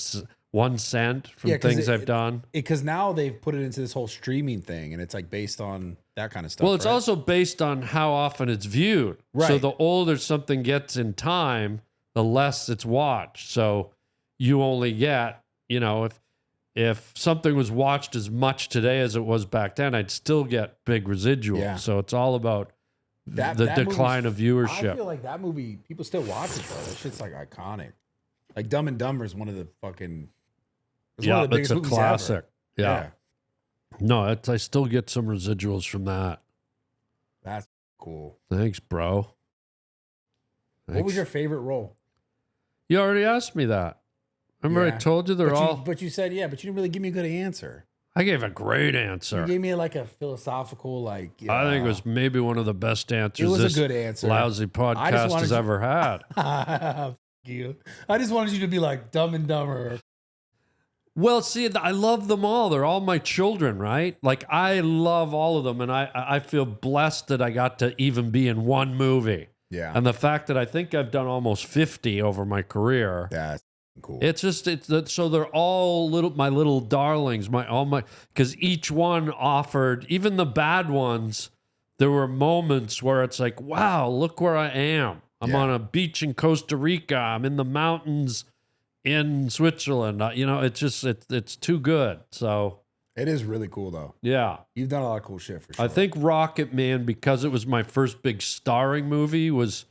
1 cent from things I've done. Because now they've put it into this whole streaming thing and it's like based on that kind of stuff. Well, it's also based on how often it's viewed. Right. So the older something gets in time, the less it's watched. So you only get, you know, if something was watched as much today as it was back then, I'd still get big residuals. Yeah. So it's all about the decline of viewership. I feel like that movie, people still watch it, though. That shit's like iconic. Like Dumb and Dumber is one of the fucking... It's one of the biggest movies classic. Ever. Yeah. No, I still get some residuals from that. That's cool. Thanks, bro. Thanks. What was your favorite role? You already asked me that. Remember I told you they're all... But you said, but you didn't really give me a good answer. I gave a great answer. You gave me like a philosophical, like... I think it was maybe one of the best answers it was a good answer. Lousy podcast has ever had. You. I just wanted you to be like Dumb and Dumber. Well, see, I love them all. They're all my children, right? Like, I love all of them, and I feel blessed that I got to even be in one movie. Yeah. And the fact that I think I've done almost 50 over my career. That's cool. It's just, so they're all my little darlings, because each one offered, even the bad ones, there were moments where it's like, wow, look where I am. I'm on a beach in Costa Rica. I'm in the mountains in Switzerland. You know, it's just, it's too good. So it is really cool though. Yeah. You've done a lot of cool shit for sure. I think Rocketman, because it was my first big starring movie, was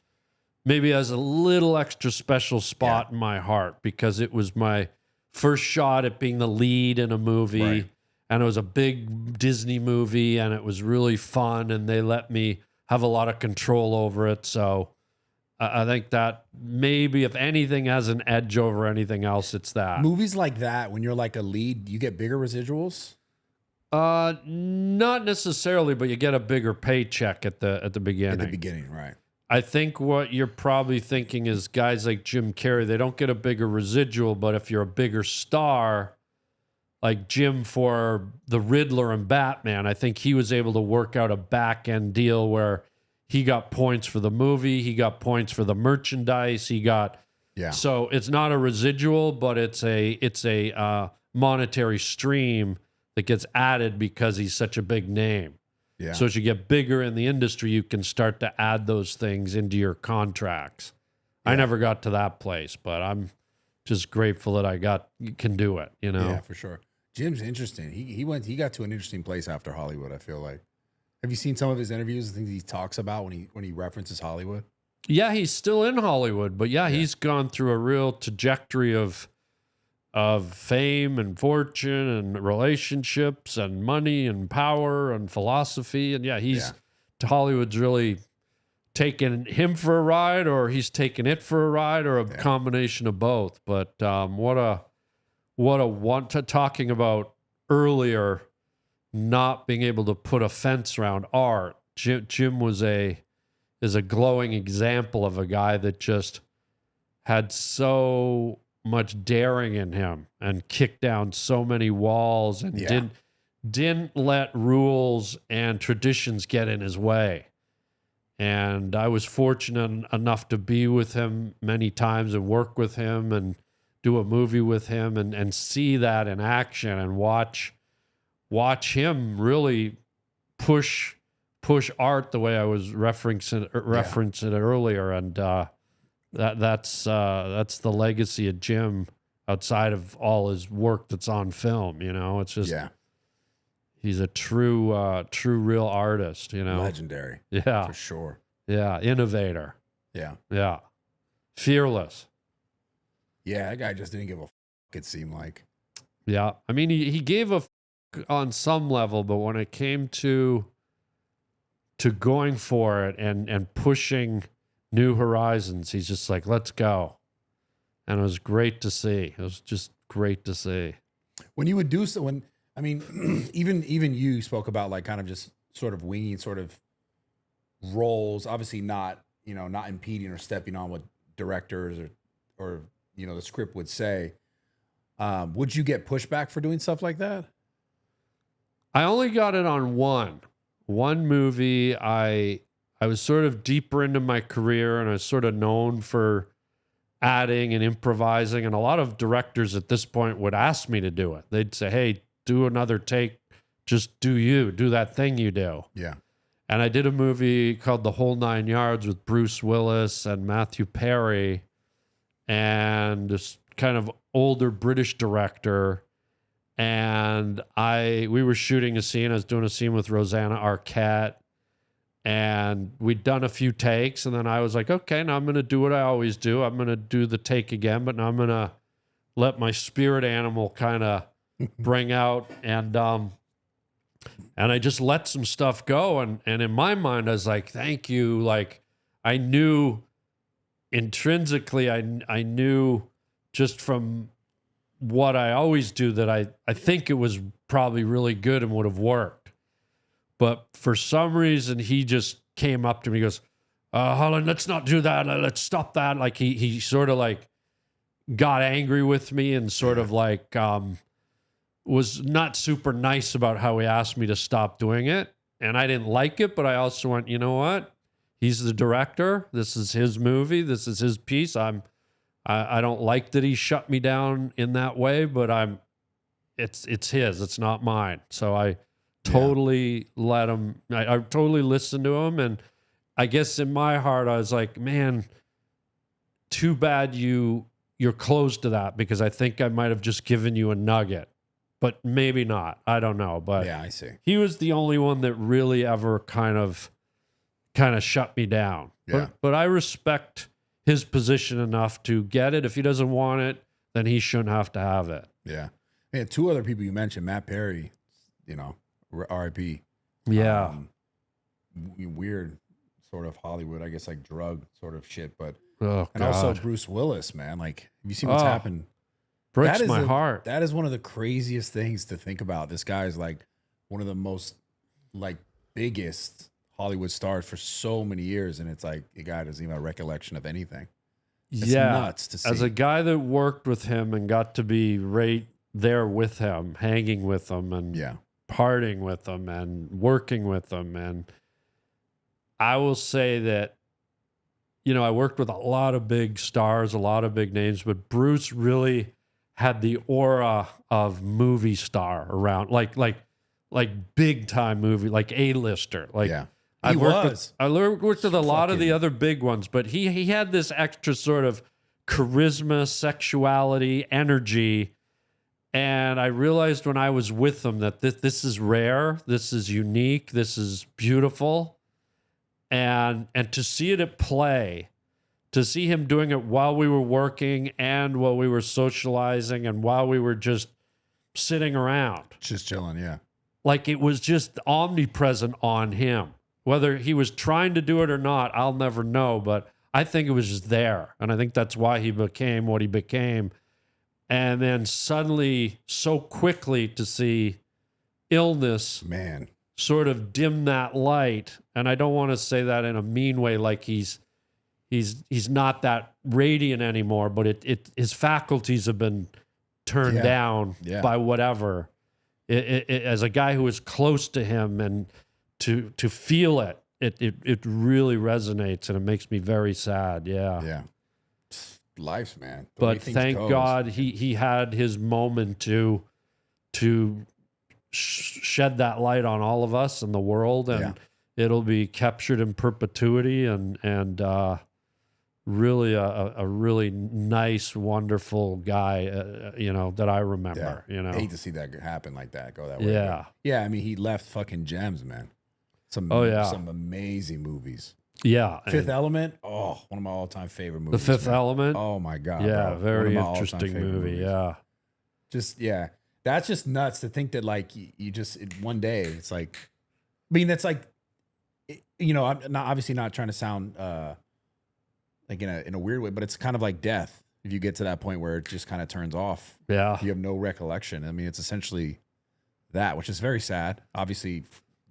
maybe has a little extra special spot in my heart because it was my first shot at being the lead in a movie. Right. And it was a big Disney movie and it was really fun and they let me have a lot of control over it. So I think that maybe if anything has an edge over anything else, it's that. Movies like that, when you're like a lead, you get bigger residuals? Not necessarily, but you get a bigger paycheck at the beginning. At the beginning, right. I think what you're probably thinking is guys like Jim Carrey, they don't get a bigger residual, but if you're a bigger star, like Jim for the Riddler and Batman, I think he was able to work out a back-end deal where he got points for the movie, he got points for the merchandise, he got... Yeah. So it's not a residual, but it's a monetary stream that gets added because he's such a big name. Yeah. So as you get bigger in the industry, you can start to add those things into your contracts. Yeah. I never got to that place, but I'm just grateful that you can do it, you know? Yeah, for sure. Jim's interesting. He got to an interesting place after Hollywood, I feel like. Have you seen some of his interviews, the things he talks about when he references Hollywood? Yeah, he's still in Hollywood, but he's gone through a real trajectory of fame and fortune and relationships and money and power and philosophy. And Hollywood's really taken him for a ride, or he's taken it for a ride, or a combination of both. But talking about earlier, not being able to put a fence around art. Jim is a glowing example of a guy that just had so much daring in him and kicked down so many walls and didn't let rules and traditions get in his way. And I was fortunate enough to be with him many times and work with him and do a movie with him and see that in action and watch him really push art the way I was referencing it earlier. And that's the legacy of Jim outside of all his work that's on film. It's just he's a true real artist. Legendary. Yeah, for sure. Yeah, innovator. Yeah, fearless. Yeah, that guy just didn't give a. It seemed like. Yeah, I mean he gave a on some level, but when it came to going for it and pushing new horizons, he's just like, let's go. And it was great to see. It was just great to see. When you would do so, even you spoke about like kind of just sort of winging sort of roles, obviously not impeding or stepping on what directors or the script would say. Would you get pushback for doing stuff like that? I only got it on one movie. I was sort of deeper into my career, and I was sort of known for adding and improvising. And a lot of directors at this point would ask me to do it. They'd say, hey, do another take. Just do that thing you do. Yeah. And I did a movie called The Whole Nine Yards with Bruce Willis and Matthew Perry and this kind of older British director. And we were shooting a scene. I was doing a scene with Rosanna Arquette, and we'd done a few takes. And then I was like, okay, now I'm going to do what I always do. I'm going to do the take again, but now I'm going to let my spirit animal kind of bring out. And I just let some stuff go. And in my mind, I was like, thank you. Like I knew intrinsically, I knew just from what I always do that I think it was probably really good and would have worked. But for some reason, he just came up to me and goes, Harland, let's not do that. Let's stop that. Like he sort of like got angry with me and sort of like was not super nice about how he asked me to stop doing it. And I didn't like it, but I also went, you know what? He's the director. This is his movie. This is his piece. I don't like that he shut me down in that way, but it's his, it's not mine. So I totally let him, I totally listened to him. And I guess in my heart, I was like, man, too bad you're close to that, because I think I might've just given you a nugget, but maybe not. I don't know. But yeah, I see. He was the only one that really ever kind of shut me down. Yeah. But I respect his position enough to get it. If he doesn't want it, then he shouldn't have to have it. Yeah. And two other people you mentioned, Matt Perry, R.I.P. Yeah. Weird sort of Hollywood, I guess, like drug sort of shit. But and also Bruce Willis, man. Like, have you seen what's happened? Breaks my heart. That is one of the craziest things to think about. This guy is like one of the most like biggest Hollywood stars for so many years, and it's like a guy doesn't even have a recollection of anything. It's nuts to see. As a guy that worked with him and got to be right there with him, hanging with him and partying with him and working with him. And I will say that, I worked with a lot of big stars, a lot of big names, but Bruce really had the aura of movie star around, like big time movie, like A-lister. Like, I worked with a lot of the other big ones, but he had this extra sort of charisma, sexuality, energy. And I realized when I was with him that this is rare, this is unique, this is beautiful. And to see it at play, to see him doing it while we were working and while we were socializing and while we were just sitting around. Just chilling, yeah. Like it was just omnipresent on him. Whether he was trying to do it or not, I'll never know, but I think it was just there. And I think that's why he became what he became. And then suddenly, so quickly to see illness sort of dim that light. And I don't want to say that in a mean way, like he's not that radiant anymore, but his faculties have been turned down by whatever. As a guy who was close to him and to feel it it really resonates, and it makes me very sad. Yeah. Yeah. Life, man. The way But things thank goes. God he had his moment to shed that light on all of us and the world, and it'll be captured in perpetuity, and really a really nice, wonderful guy, that I remember. I hate to see that happen like that, go that way. Yeah. Yeah, I mean, he left fucking gems, man. Some amazing movies. Yeah. Fifth Element, one of my all-time favorite movies. The Fifth Element. Oh my God. Yeah, bro. very One of my interesting all-time favorite movie. movies. Yeah. Just that's just nuts to think that like you just one day it's like, I mean that's like, I'm obviously not trying to sound like in a weird way, but it's kind of like death. If you get to that point where it just kind of turns off, Yeah. you have no recollection. I mean, it's essentially that, which is very sad. Obviously,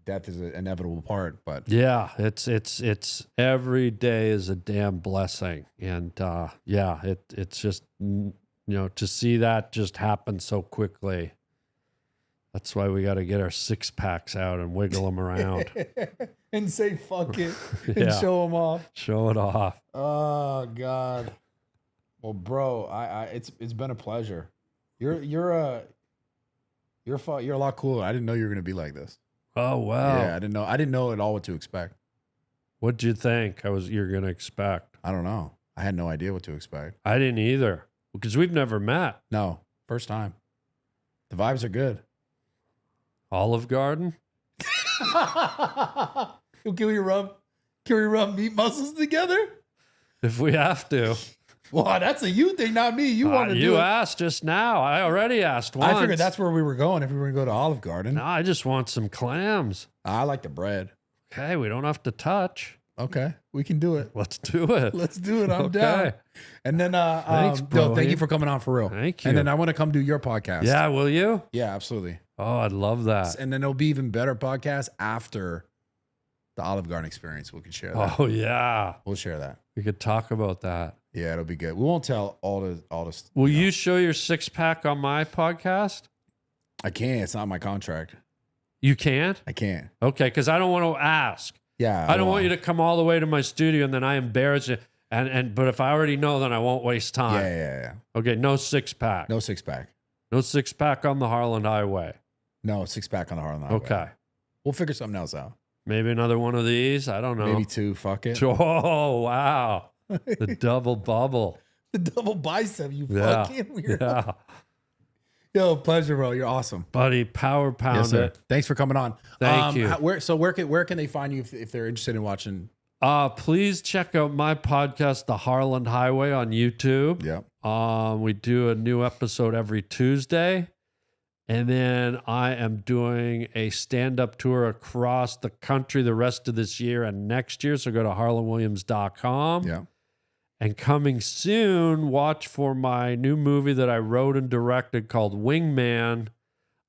death is an inevitable part, but Yeah, it's every day is a damn blessing, and it's just to see that just happen so quickly. That's why we got to get our 6-packs out and wiggle them around and say fuck it and Yeah. show them off. Show it off. Oh God. Well, bro, it's been a pleasure. You're a lot cooler. I didn't know you were gonna be like this. Oh wow. Yeah, I didn't know at all what to expect. What'd you think you're gonna expect? I don't know. I had no idea what to expect. I didn't either, because we've never met. No, first time. The vibes are good. Olive Garden. Can we rub meat muscles together? If we have to. Well, that's a you thing, not me. You want to do You it. asked just now. I already asked once. I figured that's where we were going if we were going to go to Olive Garden. No, I just want some clams. I like the bread. Okay, we don't have to touch. Okay, we can do it. Let's do it. Let's do it. I'm Okay. down. And then, Thanks, Bill, thank Broly. you for coming on for real. Thank you. And then I want to come do your podcast. Yeah, will you? Yeah, absolutely. Oh, I'd love that. And then it'll be even better podcast after the Olive Garden experience. We can share that. Oh yeah, We'll share that. we could talk about that. Yeah, it'll be good. We won't tell all the. Will you show your 6-pack on my podcast? I can't. It's not my contract. You can't? I can't. Okay, because I don't want to ask. Yeah. I don't want you to come all the way to my studio and then I embarrass you. But if I already know, then I won't waste time. Yeah. Okay, no 6-pack. No 6-pack. No 6-pack on the Harland Highway. No 6-pack on the Harland Highway. Okay. We'll figure something else out. Maybe another one of these. I don't know. Maybe 2. Fuck it. Oh, wow. The double bubble. The double bicep, you Yeah. fucking weirdo. Yeah. Yo, pleasure, bro. You're awesome. Buddy, power pound Yes, sir. it. Thanks for coming on. Thank you. Where can they find you if they're interested in watching? Please check out my podcast, The Harland Highway, on YouTube. Yep. We do a new episode every Tuesday. And then I am doing a stand-up tour across the country the rest of this year and next year. So go to harlandwilliams.com. Yeah. And coming soon, watch for my new movie that I wrote and directed called Wingman.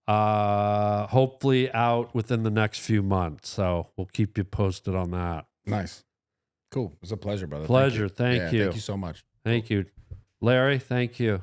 Hopefully out within the next few months. So we'll keep you posted on that. Nice. Cool. It was a pleasure, brother. Pleasure. Thank you. Thank you so much. Thank you. Larry, thank you.